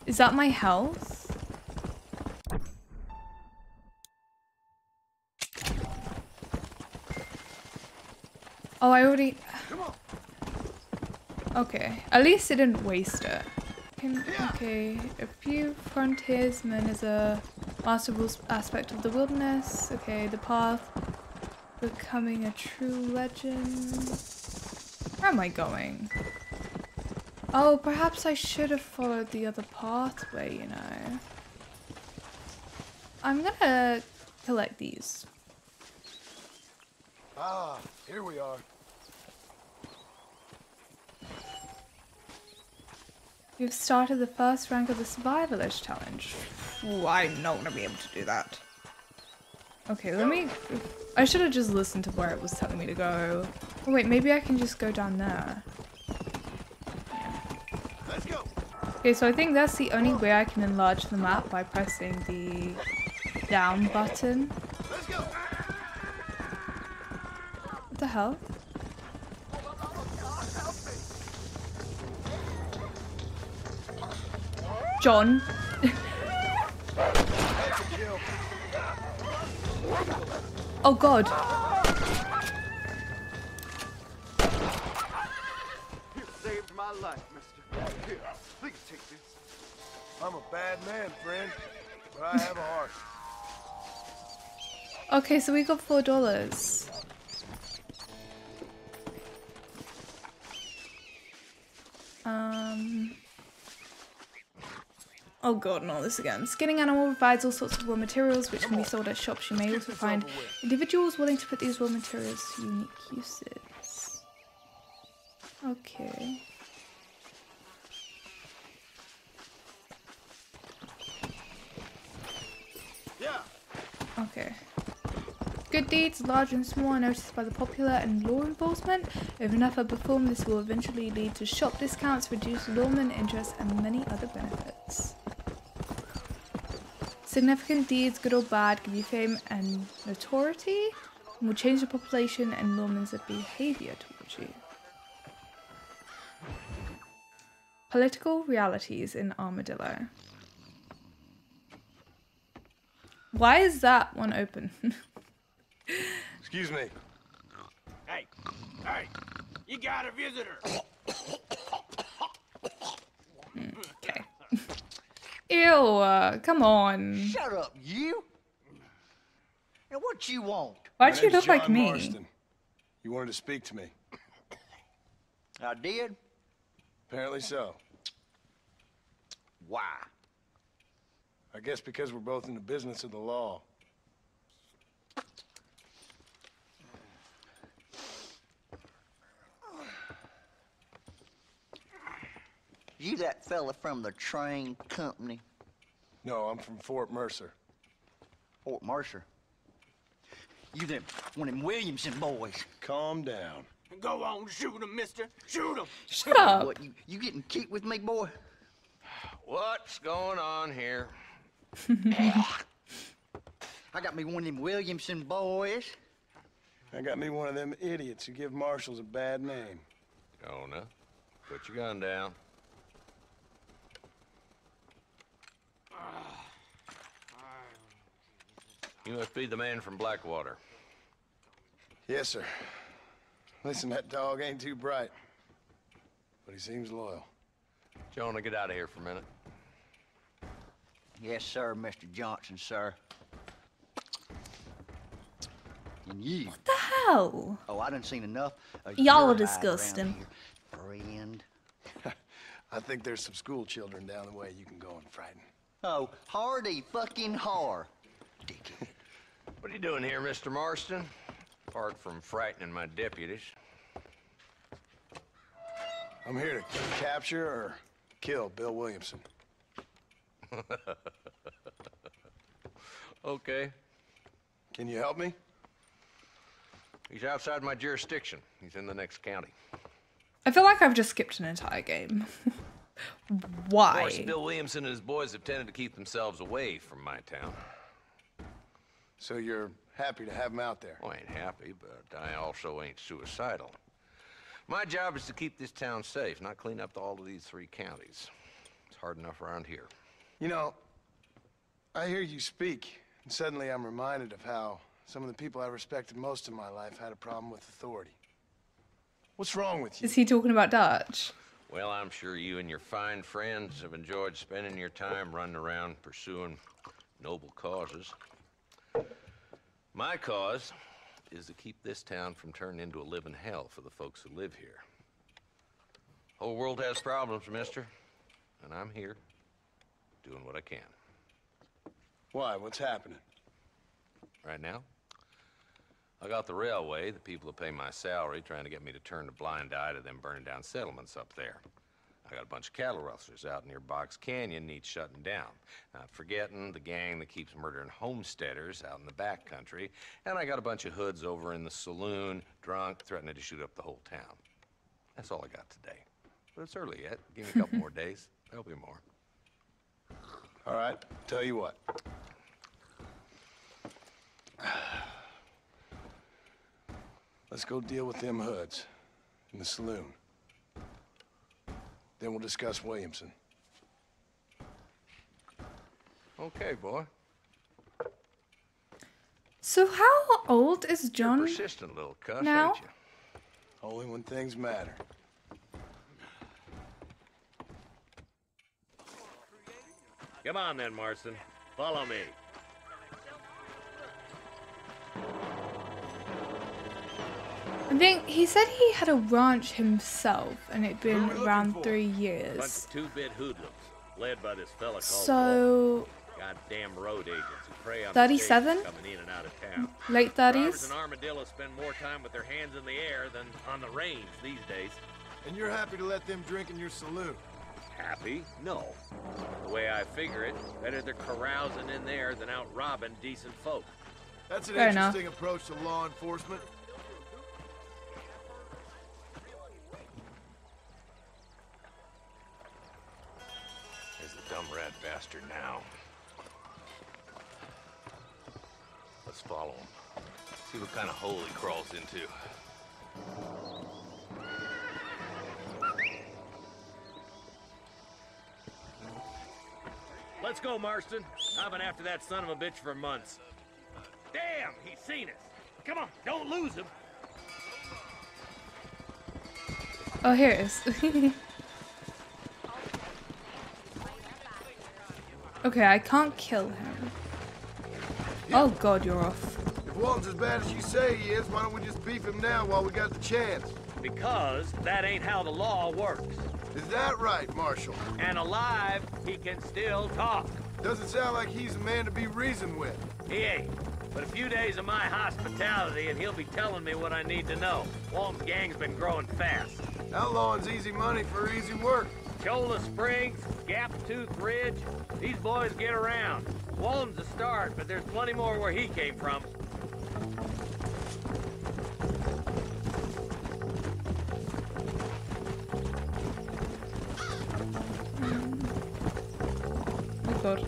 Is that my health? Oh, I already... Okay, at least it didn't waste it. Okay, a few frontiersmen is a masterful aspect of the wilderness. Okay, the path, becoming a true legend. Where am I going? Oh, perhaps I should have followed the other pathway, you know. I'm gonna collect these. Ah, here we are. You've started the first rank of the Survivalist Challenge. Ooh, I'm not gonna be able to do that. Okay, let me... I should have just listened to where it was telling me to go. Oh wait, maybe I can just go down there. Yeah. Let's go. Okay, so I think that's the only way I can enlarge the map, by pressing the down button. Let's go. What the hell? John. Oh god. You saved my life, mister. Here, please take this. I'm a bad man, friend, but I have a heart. Okay, so we got $4. Oh god, not this again. Skinning animal provides all sorts of raw materials which can be sold at shops. You may also find individuals willing to put these raw materials to unique uses. Okay. Yeah. Okay. Good deeds, large and small, are noticed by the popular and law enforcement. If enough are performed, this will eventually lead to shop discounts, reduced lawman interest, and many other benefits. Significant deeds, good or bad, give you fame and notoriety, and will change the population and lawmen's behavior towards you. Political realities in Armadillo. Why is that one open? Excuse me. Hey, you got a visitor. Okay. Ew, come on. Shut up, you! And what you want? Why'd you My name's look like John me? Marston. You wanted to speak to me. I did? Apparently so. Why? I guess because we're both in the business of the law. You that fella from the train company? No, I'm from Fort Mercer. Fort Mercer? You them one of them Williamson boys? Calm down. Go on, shoot him, mister. Shoot him. Shut up. What, you getting cute with me, boy? What's going on here? I got me one of them Williamson boys. I got me one of them idiots who give marshals a bad name. Jonah, put your gun down. You must be the man from Blackwater. Yes, sir. Listen, that dog ain't too bright, but he seems loyal. Jonah, get out of here for a minute. Yes, sir, Mr. Johnson, sir. And you. What the hell? Oh, I done seen enough of Y'all your are hide disgusting. around here, friend. I think there's some school children down the way you can go and frighten. Oh, hardy fucking har. dickhead. What are you doing here, Mr. Marston? Apart from frightening my deputies. I'm here to capture or kill Bill Williamson. Okay. Can you help me? He's outside my jurisdiction. He's in the next county. I feel like I've just skipped an entire game. Of course, Why? Bill Williamson and his boys have tended to keep themselves away from my town. So you're happy to have him out there? Well, I ain't happy, but I also ain't suicidal. My job is to keep this town safe, not clean up all of these 3 counties. It's hard enough around here. You know, I hear you speak, and suddenly I'm reminded of how some of the people I respected most in my life had a problem with authority. What's wrong with you? Is he talking about Dutch? Well, I'm sure you and your fine friends have enjoyed spending your time running around pursuing noble causes. My cause is to keep this town from turning into a living hell for the folks who live here. Whole world has problems, mister, and I'm here doing what I can. Why? What's happening? Right now, I got the railway, the people who pay my salary, trying to get me to turn a blind eye to them burning down settlements up there. I got a bunch of cattle rustlers out near Box Canyon needs shutting down. Not forgetting the gang that keeps murdering homesteaders out in the back country. And I got a bunch of hoods over in the saloon, drunk, threatening to shoot up the whole town. That's all I got today. But it's early yet. Give me a couple more days. There'll be more. All right, tell you what. Let's go deal with them hoods in the saloon. Then we'll discuss Williamson. Okay, boy. So how old is John You're a persistent little cuss, now? ain't you? Only when things matter. Come on then, Marston. Follow me. I think he said he had a ranch himself and it'd been around 3 years. Bunch of two-bit hoodlums, led by this fella called So, goddamn road agents who prey on 37? the coming in and out of town. Late Drivers 30s? and armadillos spend more time with their hands in the air than on the reins these days. And you're happy to let them drink in your saloon? Happy? No. The way I figure it, better they're carousing in there than out robbing decent folk. That's an Fair enough. interesting approach to law enforcement. There's the dumb rat bastard now. Let's follow him. See what kind of hole he crawls into. Let's go, Marston. I've been after that son of a bitch for months. Damn, he's seen us. Come on, don't lose him. Oh, here it is. Okay, I can't kill him. Oh god, you're off. If Walton's as bad as you say he is, why don't we just beef him now while we got the chance? Because that ain't how the law works. Is that right, Marshal? And alive, he can still talk. Doesn't sound like he's a man to be reasoned with. He ain't. But a few days of my hospitality and he'll be telling me what I need to know. Walton's gang's been growing fast. Outlawing's easy money for easy work. Cholla Springs, Gap Tooth Ridge, these boys get around. Walton's a start, but there's plenty more where he came from. Oh god.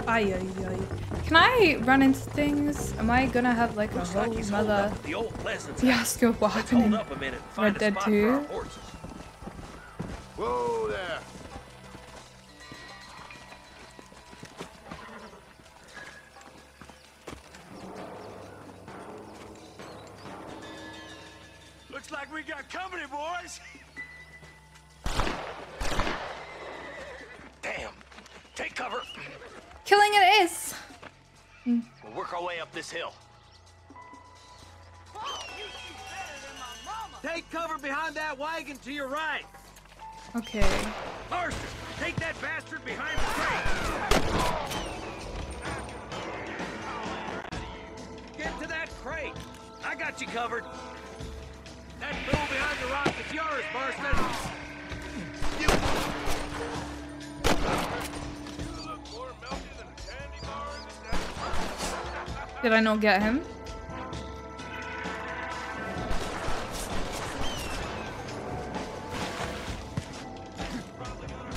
Ay, ay, ay. Can I run into things? Am I gonna have like a whole nother The old Pleasance fiasco of what Let's happened hold in up a minute and Red find a Dead spot for our 2? horses. Whoa there. Looks like we got company, boys. Damn. Take cover. Killing it is! We'll work our way up this hill. Take cover behind that wagon to your right. Okay. Marston, take that bastard behind the crate! Get to that crate! I got you covered! That fool behind the rock is yours, Marston! You look more melty than a candy bar in the Did I not get him?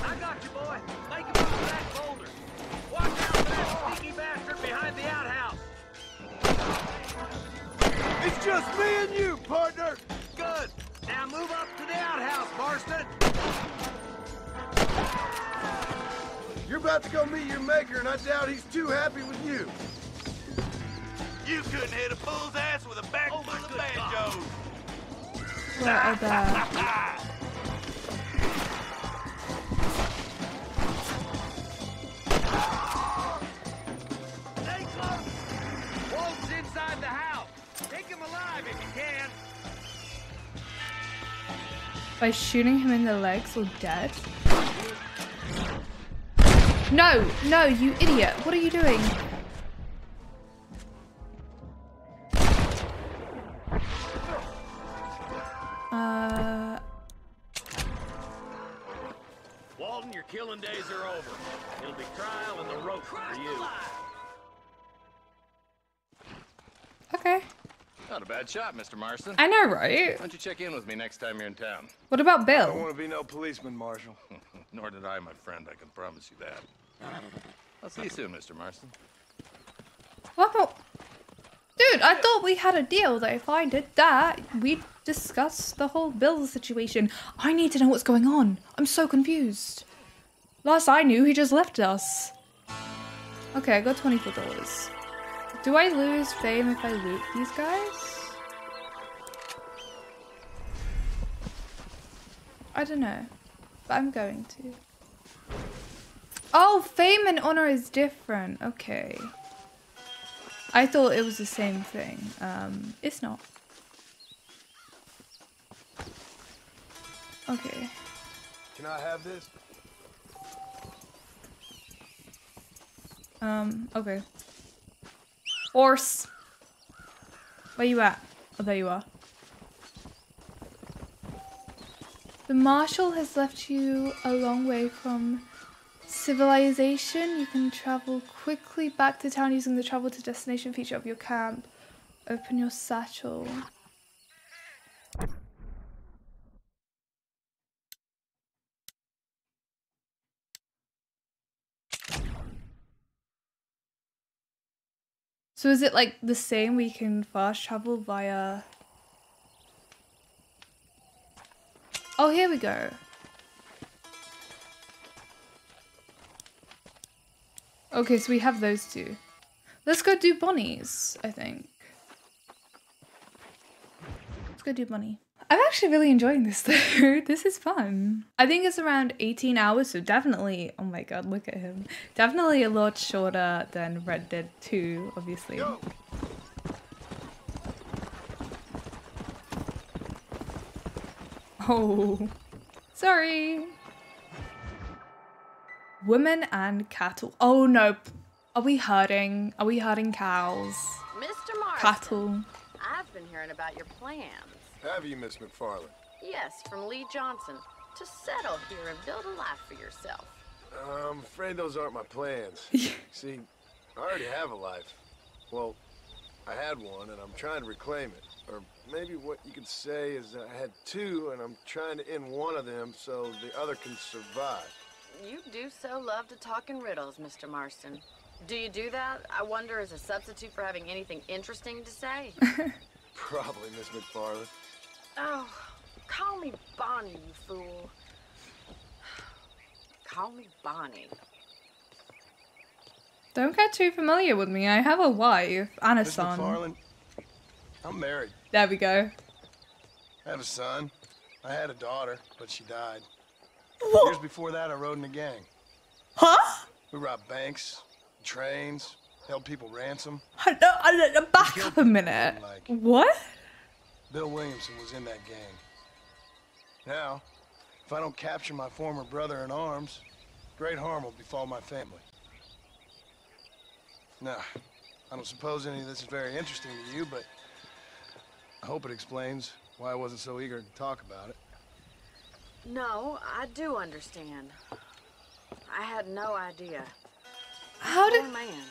I got you, boy! Make him up to that boulder! Watch out for that sneaky bastard behind the outhouse! It's just me and you, partner! Good! Now move up to the outhouse, Marston! You're about to go meet your maker, and I doubt he's too happy with you. You couldn't hit a fool's ass with a bag full of banjos. Where are they? Stay close! Wolf's inside the house! Take him alive if you can! By shooting him in the legs or dead? No! No, you idiot! What are you doing? Walden, your killing days are over. It'll be trial and the rope for you. Okay. Not a bad shot, Mr. Marston. I know, right? Why don't you check in with me next time you're in town? What about I don't Bill? want to be no policeman, Marshal. Nor did I, my friend. I can promise you that. I'll see you soon, Mr. Marston. What about... Dude, I thought we had a deal that if I did that, we'd discuss the whole Bill situation. I need to know what's going on. I'm so confused. Last I knew, he just left us. Okay, I got $24. Do I lose fame if I loot these guys? I don't know, but I'm going to. Oh, fame and honor is different. Okay. I thought it was the same thing. It's not. Okay. Can I have this? Okay. Horse. Where you at? Oh, there you are. The Marshal has left you a long way from civilization. You can travel quickly back to town using the travel to destination feature of your camp. Open your satchel. So is it like the same? We can fast travel via... Oh, here we go. Okay, so we have those two. Let's go do Bonnie's, I think. Let's go do Bonnie. I'm actually really enjoying this though. This is fun. I think it's around 18 hours, so definitely, oh my god, look at him. Definitely a lot shorter than Red Dead 2, obviously. Go. Oh, sorry. Women and cattle. Oh no. Are we herding? Are we herding cows? Mr. Marston, Cattle. I've been hearing about your plans. Have you, Miss McFarland? Yes, from Lee Johnson. To settle here and build a life for yourself. I'm afraid those aren't my plans. See, I already have a life. Well, I had one, and I'm trying to reclaim it. Or maybe what you could say is I had two, and I'm trying to end one of them so the other can survive. You do so love to talk in riddles, Mr. Marston. Do you do that, I wonder, as a substitute for having anything interesting to say? Probably, Miss McFarland. Oh, call me Bonnie, you fool. Call me Bonnie. Don't get too familiar with me. I have a wife and a Miss son. McFarland, I'm married. There we go. I have a son. I had a daughter, but she died. What? Years before that, I rode in a gang. Huh? We robbed banks, trains, held people ransom. Back up a minute. What? Bill Williamson was in that gang. Now, If I don't capture my former brother in arms, great harm will befall my family. Now, I don't suppose any of this is very interesting to you, but I hope it explains why I wasn't so eager to talk about it. No, I do understand. I had no idea. How did... Oh, man.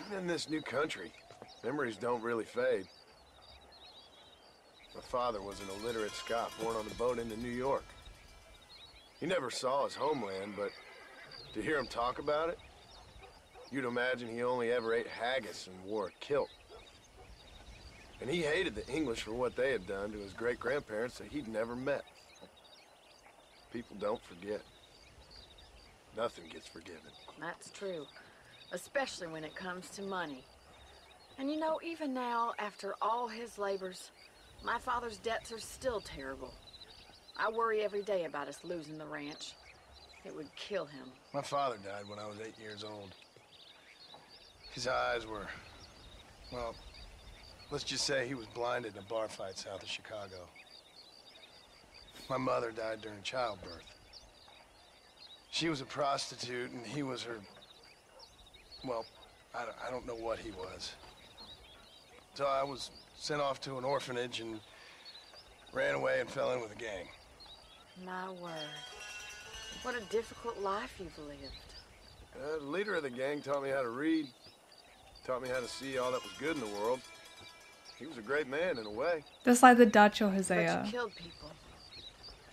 Even in this new country, memories don't really fade. My father was an illiterate Scot born on a boat into New York. He never saw his homeland, but to hear him talk about it, you'd imagine he only ever ate haggis and wore a kilt. And he hated the English for what they had done to his great-grandparents that he'd never met. People don't forget. Nothing gets forgiven. That's true. Especially when it comes to money. And you know, even now, after all his labors, my father's debts are still terrible. I worry every day about us losing the ranch. It would kill him. My father died when I was 8 years old. His eyes were, well, let's just say he was blinded in a bar fight south of Chicago. My mother died during childbirth. She was a prostitute and he was her, well, I don't know what he was. So I was sent off to an orphanage and ran away and fell in with a gang. My word. What a difficult life you've lived. The leader of the gang taught me how to read. Taught me how to see all that was good in the world. He was a great man in a way. Just like the Dutch or But Hosea. you killed people.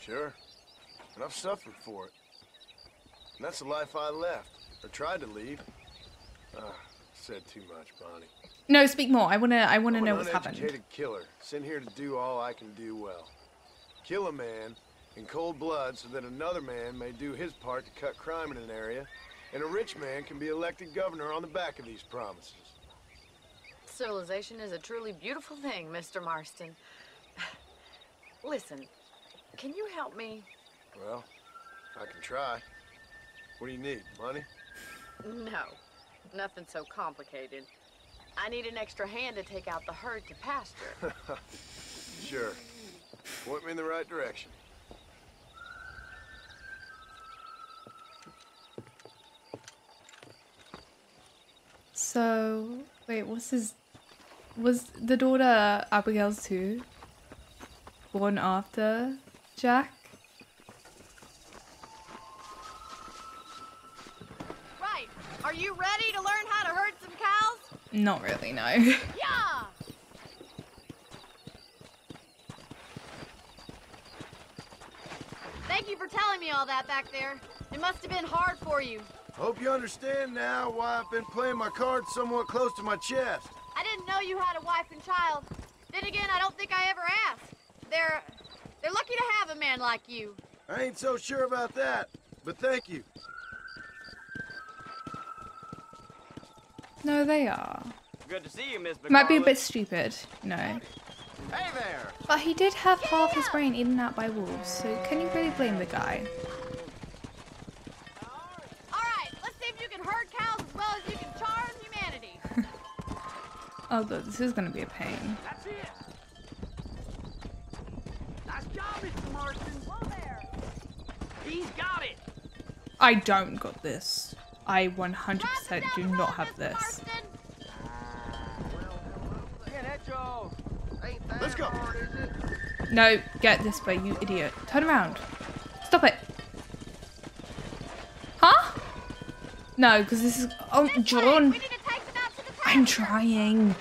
Sure. And I've suffered for it. And that's the life I left. Or tried to leave. Said too much, Bonnie. No, speak more. I wanna know I'm what's an happened. uneducated killer, sent here to do all I can do well. Kill a man in cold blood so that another man may do his part to cut crime in an area, and a rich man can be elected governor on the back of these promises. Civilization is a truly beautiful thing, Mr. Marston. Listen, can you help me? Well, I can try. What do you need, money? No, nothing so complicated. I need an extra hand to take out the herd to pasture. Sure. Point me in the right direction. So, wait, was the daughter Abigail's too? Born after Jack? Right. Are you ready to learn how to herd some cows? Not really, no. Yeah! Thank you for telling me all that back there. It must have been hard for you. Hope you understand now why I've been playing my cards somewhat close to my chest. I didn't know you had a wife and child. Then again, I don't think I ever asked. They're lucky to have a man like you. I ain't so sure about that, but thank you. No, they are. Good to see you, Miss McCarlin. Might be a bit stupid, no. Hey there! But he did have half his brain eaten out by wolves, so can you really blame the guy? Alright, let's see if you can herd cows as well as you can charm humanity. Oh god, this is gonna be a pain. That's it! Nice job, Mr. Marston. Whoa there! He's got it! I don't got this. I 100% do not have this. Let's go. No, get this way, you idiot. Turn around. Stop it. Huh? No, because this is... Oh, John. I'm trying.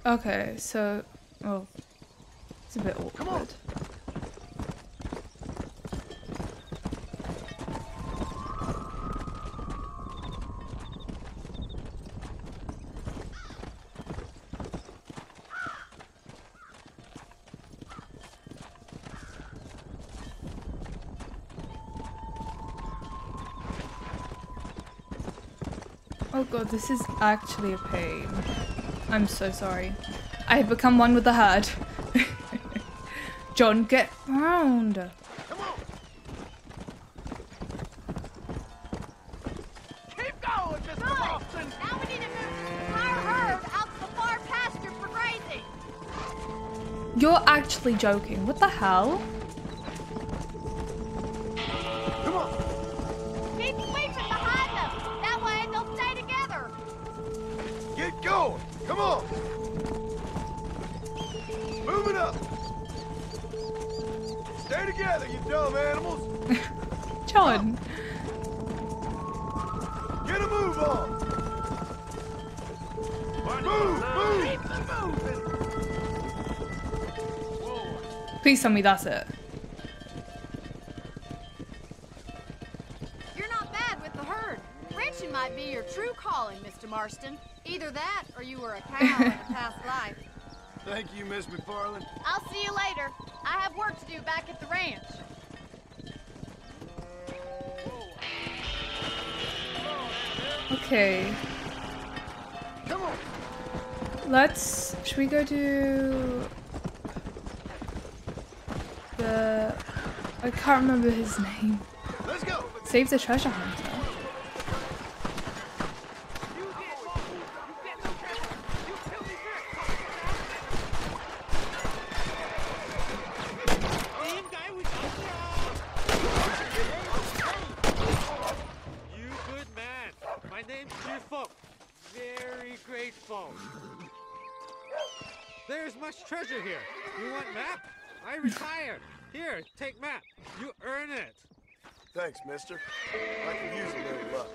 Okay, so... Oh. It's a bit awkward. Oh god, this is actually a pain. I'm so sorry. I have become one with the herd. John, get round. You're actually joking. What the hell? Come on. Keep sweeping behind them. That way they'll stay together. Get going. Come on. Move it up. Stay together, you dumb animals. John. Get a move on. Move. Keep moving. Please tell me that's it. You're not bad with the herd. Ranching might be your true calling, Mr. Marston. Either that, or you were a cow in a past life. Thank you, Miss McFarland. I'll see you later. I have work to do back at the ranch. Okay. Come on. Should we go do the, I can't remember his name. Let's go. Save the treasure hunter. You good man. My name's Cheerful. Very grateful. There's much treasure here. You want map? I retired. Here, take map. You earn it. Thanks, mister. I can use a little luck.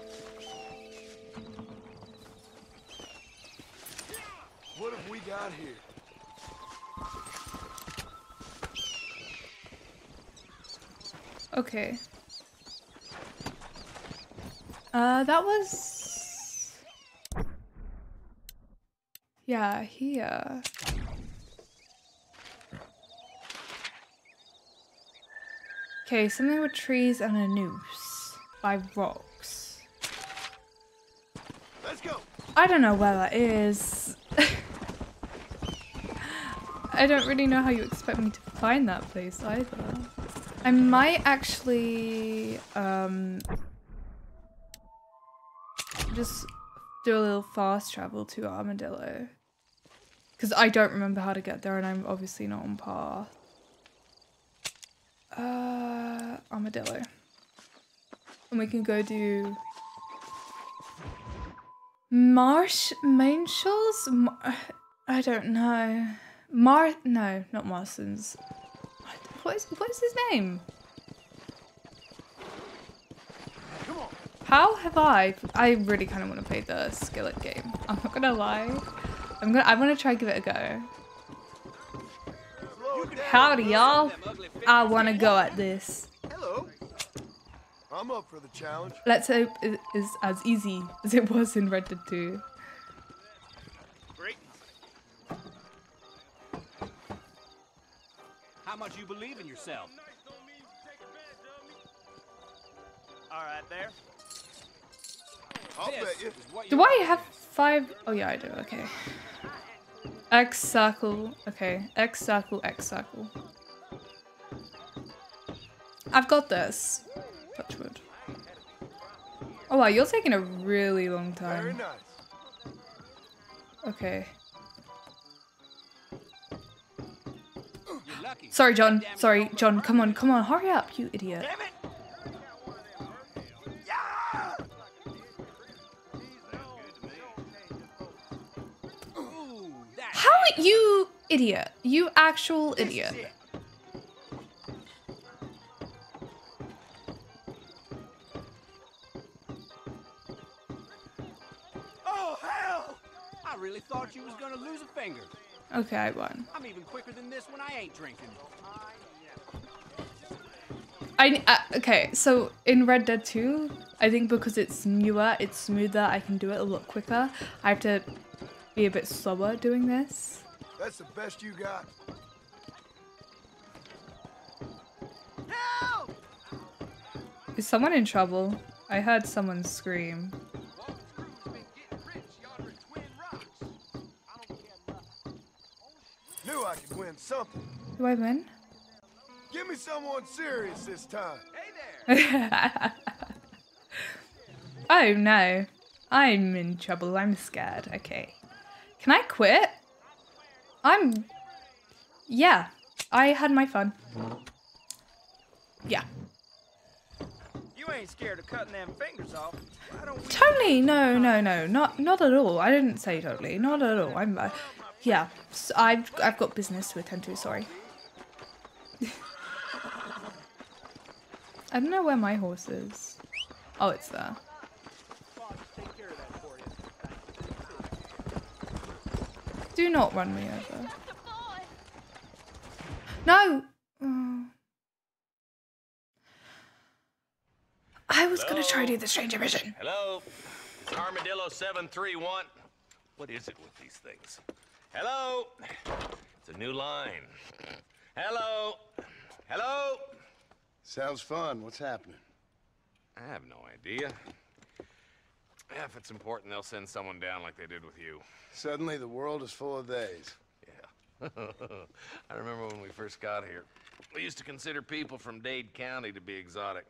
What have we got here? Okay. That was... Yeah, here. Okay, something with trees and a noose by rocks. Let's go. I don't know where that is. I don't really know how you expect me to find that place either. I might actually just do a little fast travel to Armadillo. Because I don't remember how to get there and I'm obviously not on path. Armadillo. And we can go do Marshals? I don't know. No, not Marston's. What is his name? Come on. How have I really kind of want to play the skillet game. I'm not gonna lie. I want to try give it a go. Howdy, y'all. I want to go at this. Hello. I'm up for the challenge. Let's hope it is as easy as it was in Red Dead 2. Great. How much you believe in yourself? All right, there. I'll bet you. Do I have 5? Oh yeah, I do. Okay. X circle. Okay. X circle. X circle. I've got this. Touch wood. Oh wow, you're taking a really long time. Very nice. Okay. Sorry, John. Sorry, John. Come on, come on. Hurry up, you idiot. How you idiot? You actual idiot. Oh, hell! I really thought you was gonna lose a finger. Okay, I won. I'm even quicker than this when I ain't drinking. Okay, so in Red Dead 2, I think because it's newer, it's smoother, I can do it a lot quicker. I have to be a bit slower doing this. That's the best you got. Help! Is someone in trouble? I heard someone scream. Knew I could win something. Do I win? Give me someone serious this time. Oh no. I'm in trouble. I'm scared. Okay. Can I quit? yeah, I had my fun. Yeah. You ain't scared of cutting them fingers off. Why don't we... Totally, no, not at all. I didn't say totally, not at all. Yeah, so I've got business to attend to. Sorry. I don't know where my horse is. Oh, it's there. Do not run me over. No! Oh. I was gonna try to do the stranger vision. Hello? It's Armadillo 731. What is it with these things? Hello? It's a new line. Hello? Hello? Sounds fun. What's happening? I have no idea. If it's important, they'll send someone down like they did with you. Suddenly, the world is full of days. Yeah. I remember when we first got here. We used to consider people from Dade County to be exotic.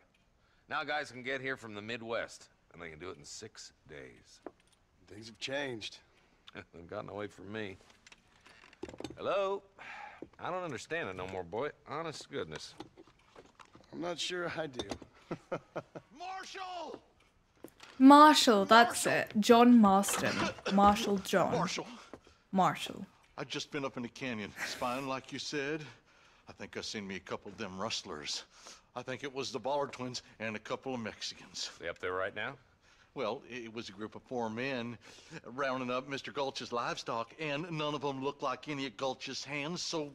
Now guys can get here from the Midwest, and they can do it in 6 days. Things have changed. They've gotten away from me. Hello? I don't understand it no more, boy. Honest to goodness. I'm not sure I do. Marshall! Marshall, that's it. John Marston. Marshall John. Marshall. I've just been up in the canyon, spying like you said. I think I seen me a couple of them rustlers. I think it was the Ballard twins and a couple of Mexicans. They up there right now? Well, it was a group of 4 men rounding up Mr. Gulch's livestock, and none of them looked like any of Gulch's hands, so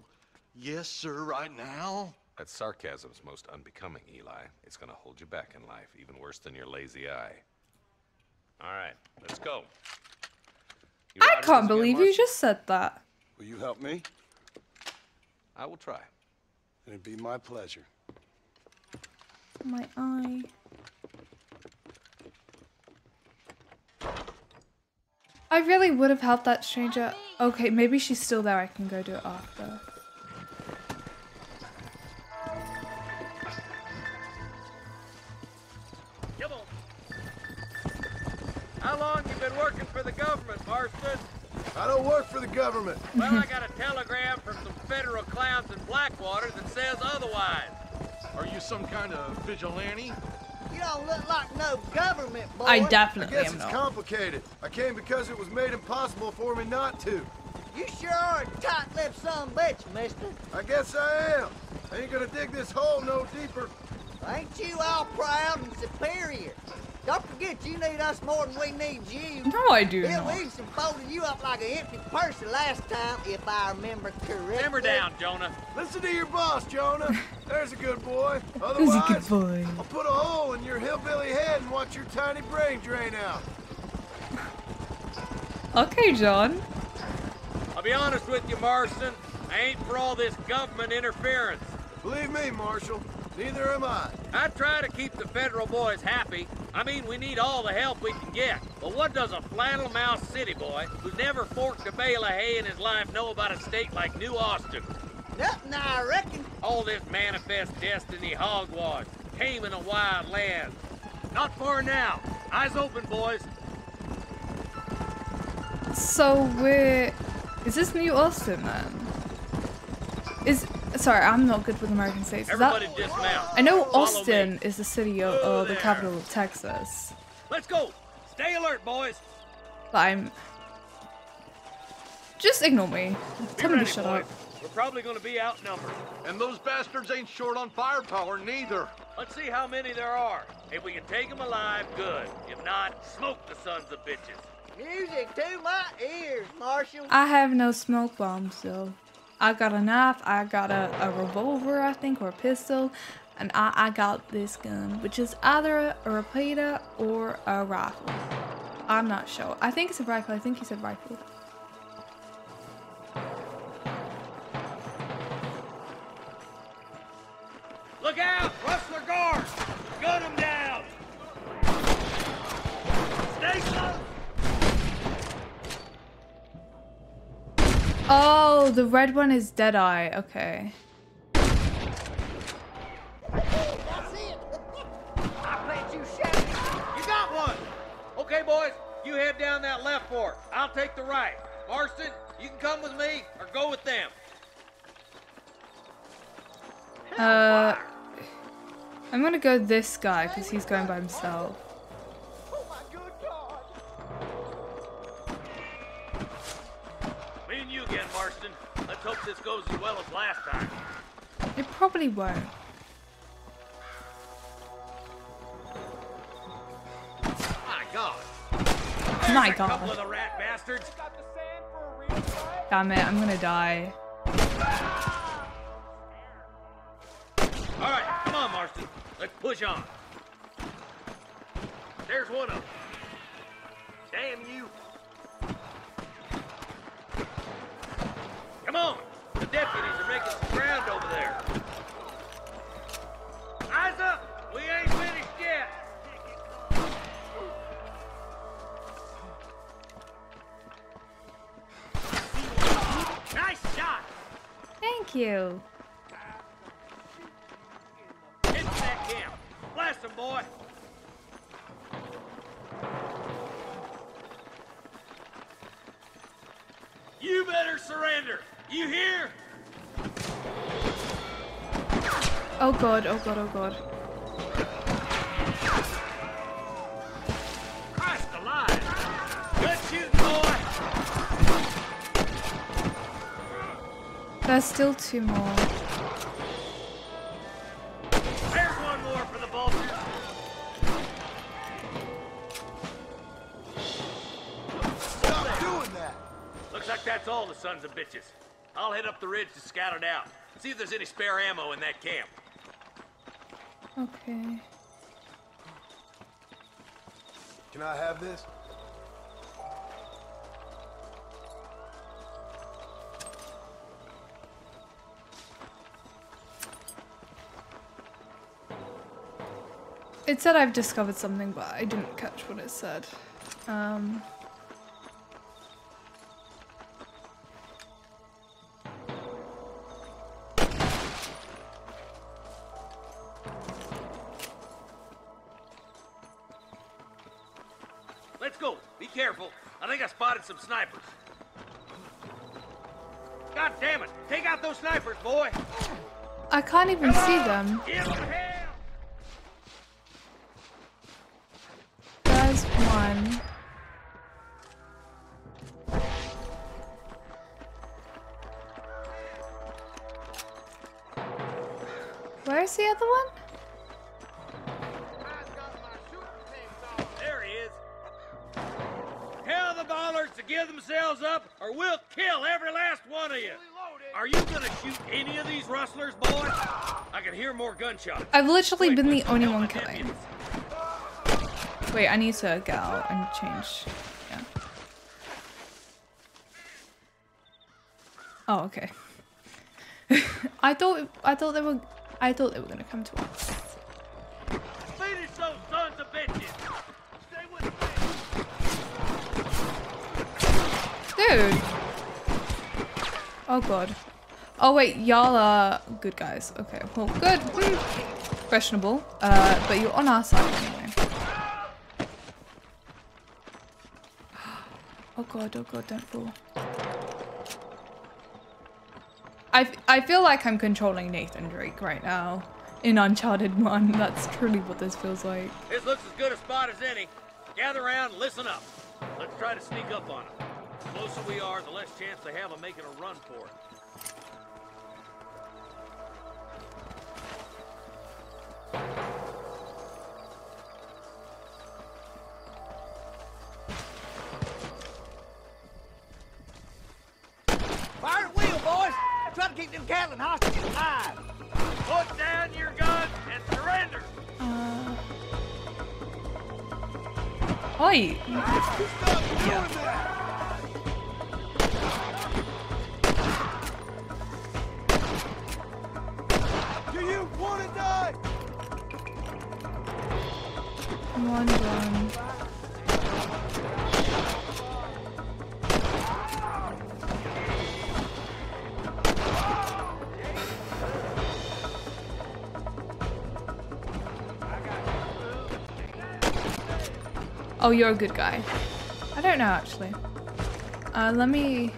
yes, sir, right now. That sarcasm's most unbecoming, Eli. It's gonna hold you back in life, even worse than your lazy eye. All right, let's go. I can't believe you just said that. Will you help me? I will try. It'd be my pleasure. My eye. I really would have helped that stranger. Okay, maybe she's still there. I can go do it after. Come on. How long you been working for the government, Marston? I don't work for the government. Well, I got a telegram from some federal clowns in Blackwater that says otherwise. Are you some kind of vigilante? You don't look like no government, boy. I definitely I guess am it's not. complicated. I came because it was made impossible for me not to. You sure are a tight-lipped son bitch, mister. I guess I am. I ain't gonna dig this hole no deeper. Ain't you all proud and superior? Don't forget you need us more than we need you. No, I do Bill not. Wilson folded you up like an empty purse the last time, if I remember correctly. Simmer down, Jonah. Listen to your boss, Jonah. There's a good boy. Who's Otherwise, a good boy? I'll put a hole in your hillbilly head and watch your tiny brain drain out. Okay, John. I'll be honest with you, Marston. I ain't for all this government interference. Believe me, Marshal, neither am I. I try to keep the federal boys happy. I mean, we need all the help we can get. But what does a flannel-mouthed city boy who's never forked a bale of hay in his life know about a state like New Austin? Nothing, I reckon. All this manifest destiny hogwash, taming a wild land. Not far now. Eyes open, boys. So is this New Austin then? Sorry, I'm not good with American states. Is Everybody that, dismount. I know Follow Austin me. is the city of the capital of Texas. Let's go. Stay alert, boys. But just ignore me. Tell me to shut up. We're probably going to be outnumbered. And those bastards ain't short on firepower, neither. Let's see how many there are. If we can take them alive, good. If not, smoke the sons of bitches. Music to my ears, Marshal. I have no smoke bombs, though. I got a knife, I got a revolver, I think, or a pistol, and I got this gun, which is either a repeater or a rifle. I'm not sure. I think it's a rifle. I think he said rifle. Look out! Rustler guard! Gun them down! Stay close! Oh, the red one is Deadeye. Okay. That's it. I bet you shot it. You got one! Okay, boys, you head down that left fork. I'll take the right. Marston, you can come with me or go with them. I'm gonna go this guy because he's going by himself. Me and you again, Marston. Let's hope this goes as well as last time. It probably won't. My God. My A couple God. of the rat bastards. Damn it, I'm gonna die. All right, come on, Marston. Let's push on. There's one of them. Damn you. Come on. The deputies are making some ground over there. Eyes up. We ain't finished yet. Nice shot. Thank you. Into that camp. Blast him, boy. You better surrender. You hear? Oh god, oh god, oh god. Christ alive. Good shooting, boy. There's still 2 more. There's one more for the vultures. Stop doing that! Looks like that's all the sons of bitches. I'll head up the ridge to scout it out. See if there's any spare ammo in that camp. Okay. Can I have this? It said I've discovered something, but I didn't catch what it said. Let's go. Be careful. I think I spotted some snipers. God damn it. Take out those snipers, boy. I can't even see them. Give them hell. There's one. Where's the other one? There he is. Tell the ballers to give themselves up, or we'll kill every last one of you. Are you gonna shoot any of these rustlers, boy? I can hear more gunshots. I've literally been the only one killing. Wait, I need to get out and change. Yeah. Oh, okay. I thought they were gonna come to us. Finish those sons of bitches. Stay with me. Dude. Oh god. Oh wait, y'all are good guys. Okay, well good. Questionable. But you're on our side anyway. Oh god, don't fall. I feel like I'm controlling Nathan Drake right now in Uncharted 1. That's truly what this feels like. This looks as good a spot as any. Gather around and listen up. Let's try to sneak up on them. The closer we are, the less chance they have of making a run for it. Fire at wheel, boys! Try to keep them Catlin hostages alive! Put down your guns and surrender! Oi! Do you want to die? Come on, John. Oh, you're a good guy. I don't know, actually. Let me...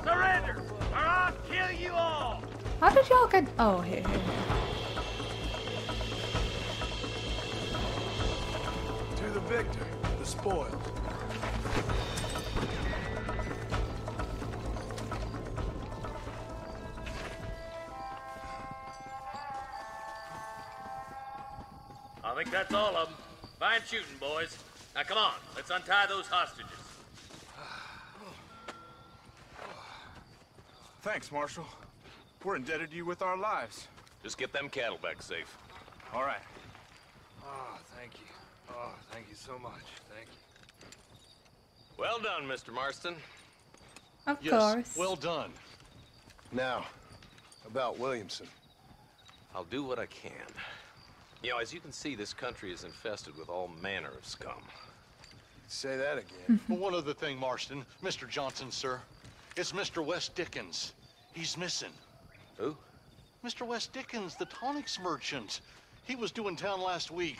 Surrender, or I'll kill you did y'all get? Oh, here. To the victor, the spoils. I think that's all of them. Fine shooting, boys. Now come on, let's untie those hostages. Thanks, Marshal. We're indebted to you with our lives. Just get them cattle back safe. All right. Oh, thank you. Oh, thank you so much. Thank you. Well done, Mr. Marston. Of Yes, course. well done. Now, about Williamson. I'll do what I can. You know, as you can see, this country is infested with all manner of scum. Say that again. But one other thing, Marston. Mr. Johnson, sir. It's Mr. West Dickens. He's missing. Who? Mr. West Dickens, the tonics merchant. He was due in town last week.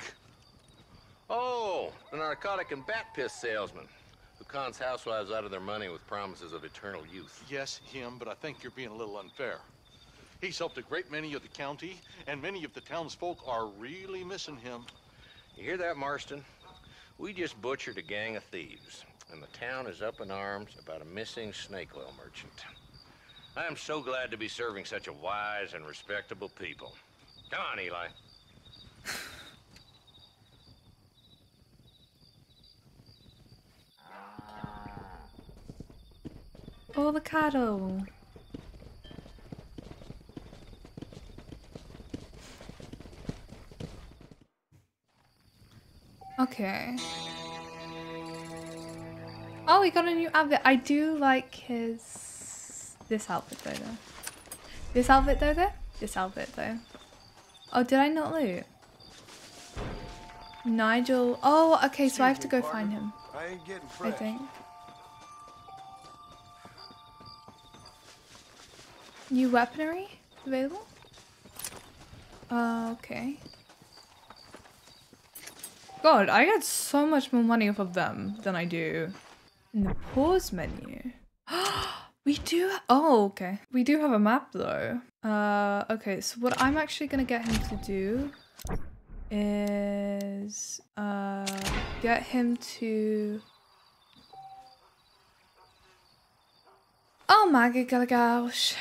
Oh, the narcotic and bat piss salesman who cons housewives out of their money with promises of eternal youth. Yes, him, but I think you're being a little unfair. He's helped a great many of the county, and many of the townsfolk are really missing him. You hear that, Marston? We just butchered a gang of thieves, and the town is up in arms about a missing snake oil merchant. I am so glad to be serving such a wise and respectable people. Come on, Eli. All the cattle. Okay. Oh, he got a new outfit. I do like this outfit though. This outfit though. This outfit though. Oh, did I not loot? Nigel. Oh, okay. So I have to go find him. I ain't getting I fresh. think. New weaponry available? Okay. God, I get so much more money off of them than I do in the pause menu. We do. Oh, okay. We do have a map though. Okay. So what I'm actually gonna get him to do is get him to. Oh my gosh.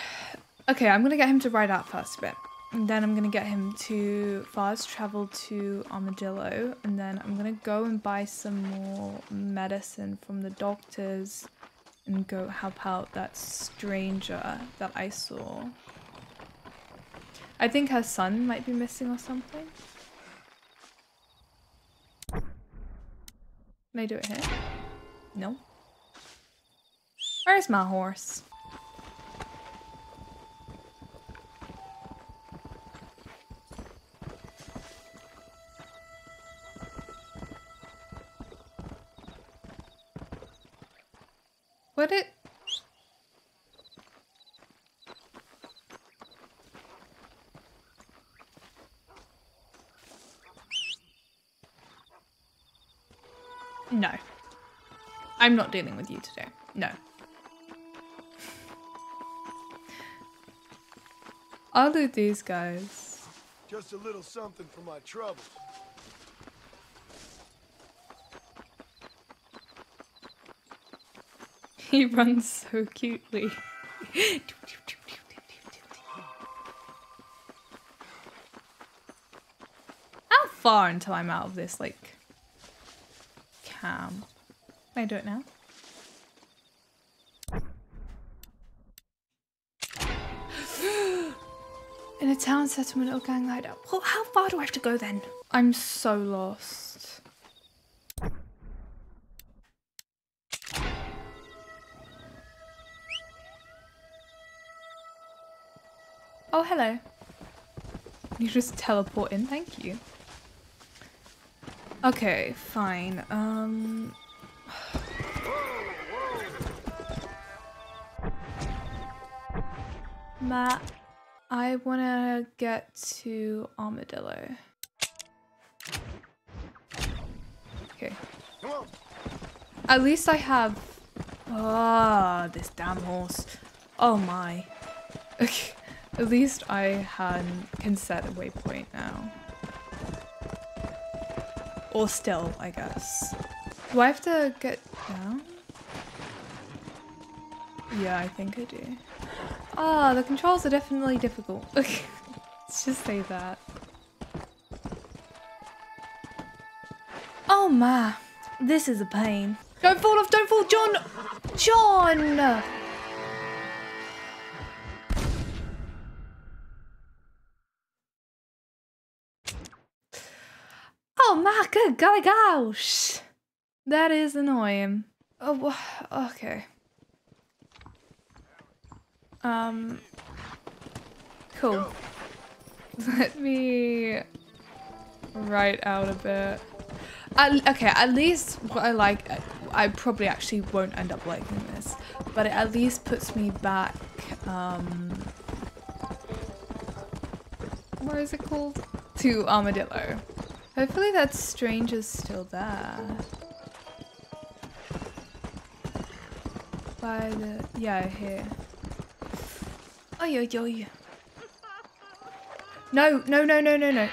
Okay, I'm gonna get him to ride out first a bit. And then I'm gonna get him to fast travel to Armadillo. And then I'm gonna go and buy some more medicine from the doctors and go help out that stranger that I saw. I think her son might be missing or something. Can I do it here? No. Where's my horse? Would it? No. I'm not dealing with you today. No. I'll do these guys. Just a little something for my troubles. He runs so cutely. How far until I'm out of this, like, cam? Can I do it now? In a town settlement or gang hideout. Well, how far do I have to go then? I'm so lost. Oh, hello. You just teleport in, thank you. Okay, fine. Matt, I wanna get to Armadillo. Okay. At least I have... Ah, this damn horse. Oh my. Okay. At least I can set a waypoint now. Or still, I guess. Do I have to get down? Yeah, I think I do. Ah, the controls are definitely difficult. Let's just say that. Oh my, this is a pain. Don't fall off, don't fall, John! John! Oh my good golly gosh. That is annoying. Oh, okay. Cool. Let me write out a bit. Okay, at least what I like, I probably actually won't end up liking this, but it at least puts me back, where is it called? To Armadillo. Hopefully that stranger's still there. By the, yeah, here. Oi, oi, oi. No, no, no, no, no, no.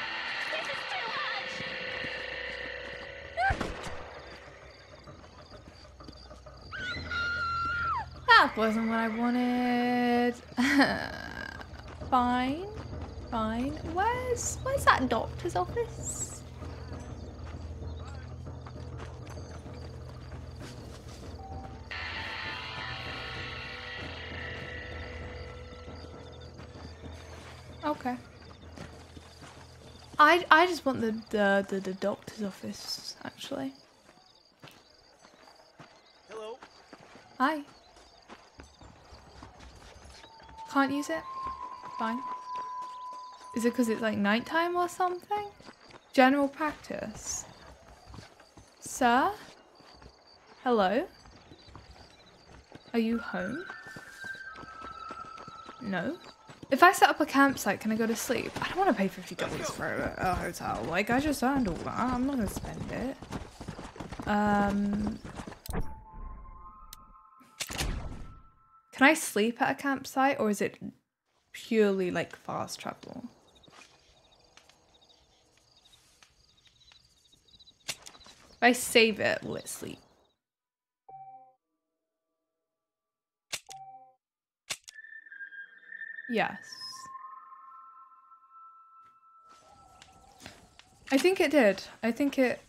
That wasn't what I wanted. Fine, fine. Where's that doctor's office? Okay. I just want the doctor's office, actually. Hello. Hi. Can't use it? Fine. Is it because it's like nighttime or something? General practice. Sir? Hello? Are you home? No? If I set up a campsite, can I go to sleep? I don't want to pay $50 for a hotel. Like, I just earned all that. I'm not going to spend it. Can I sleep at a campsite, or is it purely like fast travel? If I save it, will it sleep? Yes. I think it did. I think it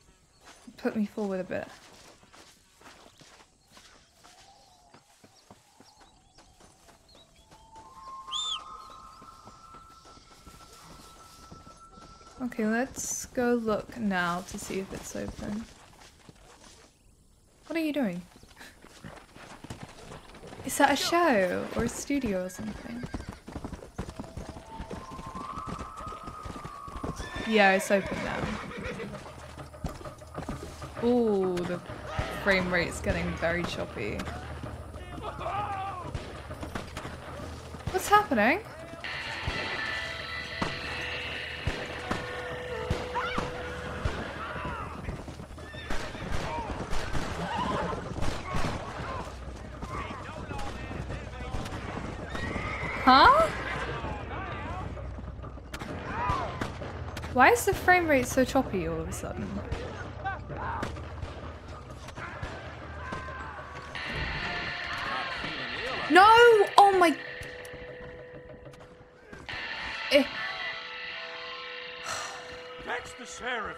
put me forward a bit. Okay, let's go look now to see if it's open. What are you doing? Is that a show or a studio or something? Yeah, it's open now. Ooh, the frame rate's getting very choppy. What's happening? Huh? Why is the frame rate so choppy all of a sudden? No! Oh my... That's the sheriff.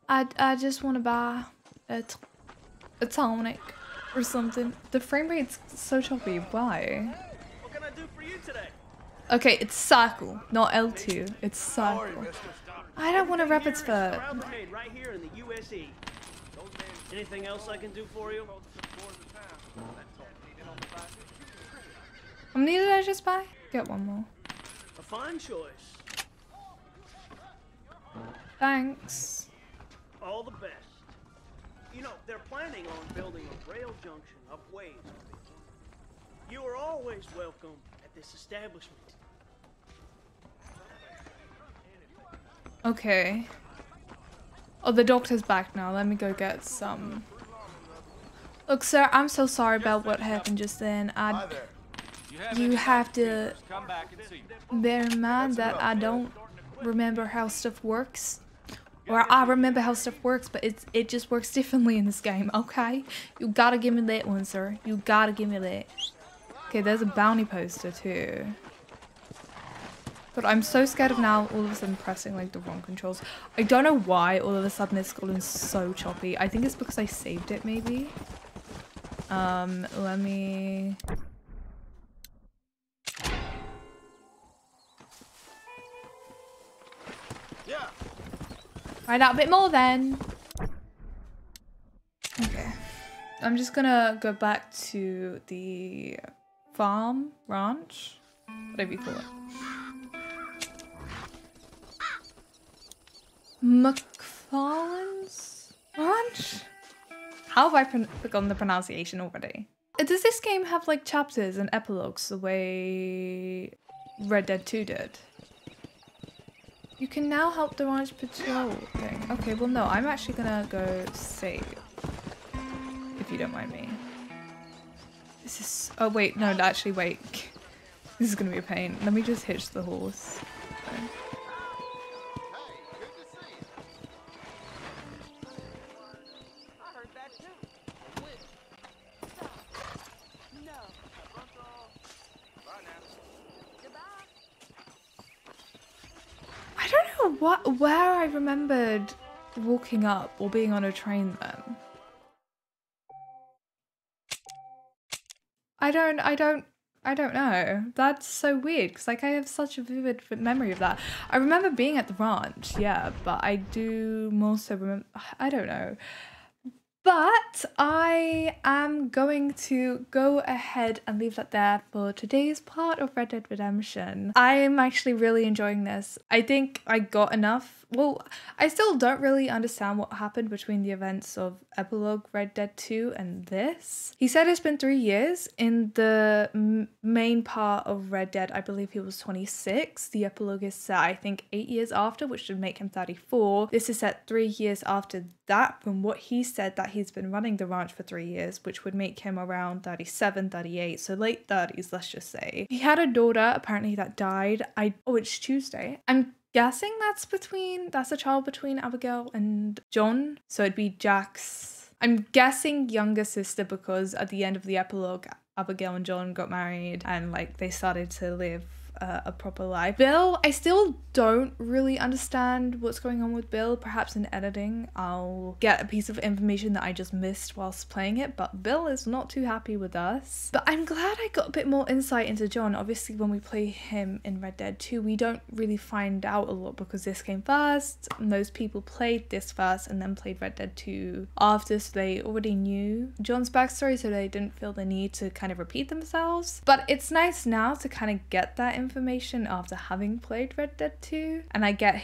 I just want to buy a tonic or something. The frame rate's so choppy. Why? What can I do for you today? Okay, it's circle, not L2. It's circle. I don't want a rabbit's foot. Right here in the USE. Anything else I can do for you? How many did I just buy? Get one more. A fine choice. Thanks. All the best. You know, they're planning on building a rail junction up ways. You are always welcome at this establishment. Okay. Oh, the doctor's back now. Let me go get some. Look, sir, I'm so sorry about what happened just then. You have to bear in mind that I don't remember how stuff works. Or I remember how stuff works, but it just works differently in this game, okay? You gotta give me that one, sir. You gotta give me that. Okay, there's a bounty poster too. But I'm so scared of now all of a sudden pressing like the wrong controls. I don't know why all of a sudden it's gotten so choppy. I think it's because I saved it maybe. Let me... Yeah. Find out a bit more then. Okay. I'm just gonna go back to the farm, ranch, whatever you call it. McFarlane's ranch? How have I forgotten the pronunciation already? Does this game have like chapters and epilogues the way Red Dead 2 did? You can now help the ranch patrol thing. Okay, well no, I'm actually gonna go save. If you don't mind me. This is... Oh wait, no, actually wait. This is gonna be a pain. Let me just hitch the horse. Okay. I don't know where I remembered walking up or being on a train then. I don't know. That's so weird because like I have such a vivid memory of that. I remember being at the ranch, yeah, but I do more so remember, I don't know. But I am going to go ahead and leave that there for today's part of Red Dead Redemption. I am actually really enjoying this. I think I got enough. Well, I still don't really understand what happened between the events of Epilogue Red Dead 2 and this. He said it's been 3 years. In the main part of Red Dead, I believe he was 26. The epilogue is set, I think, 8 years after, which should make him 34. This is set 3 years after that from what he said that he's been running the ranch for 3 years, which would make him around 37, 38, so late 30s, let's just say. He had a daughter, apparently, that died. Oh, it's Tuesday. I'm guessing that's a child between Abigail and John, so it'd be Jack's, I'm guessing, younger sister, because at the end of the epilogue, Abigail and John got married and like they started to live a proper life. Bill, I still don't really understand what's going on with Bill. Perhaps in editing I'll get a piece of information that I just missed whilst playing it, but Bill is not too happy with us. But I'm glad I got a bit more insight into John. Obviously when we play him in Red Dead 2 we don't really find out a lot because this came first. Most people played this first and then played Red Dead 2 after, so they already knew John's backstory, so they didn't feel the need to kind of repeat themselves. But it's nice now to kind of get that information after having played Red Dead 2, and I get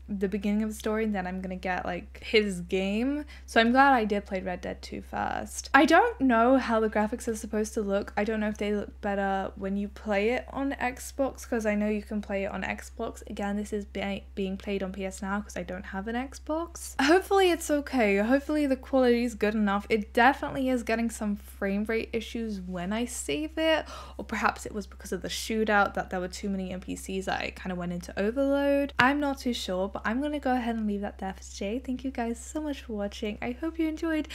the beginning of the story and then I'm gonna get like his game, so I'm glad I did play Red Dead 2 first. I don't know how the graphics are supposed to look. I don't know if they look better when you play it on Xbox, because I know you can play it on Xbox. Again, this is being played on PS now because I don't have an Xbox. Hopefully it's okay. Hopefully the quality is good enough. It definitely is getting some frame rate issues when I save it, or perhaps it was because of the shootout that there were too many NPCs that I kind of went into overload. I'm not too sure, but I'm gonna go ahead and leave that there for today. Thank you guys so much for watching. I hope you enjoyed,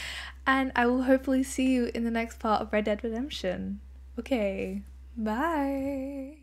and I will hopefully see you in the next part of Red Dead Redemption. Okay, bye.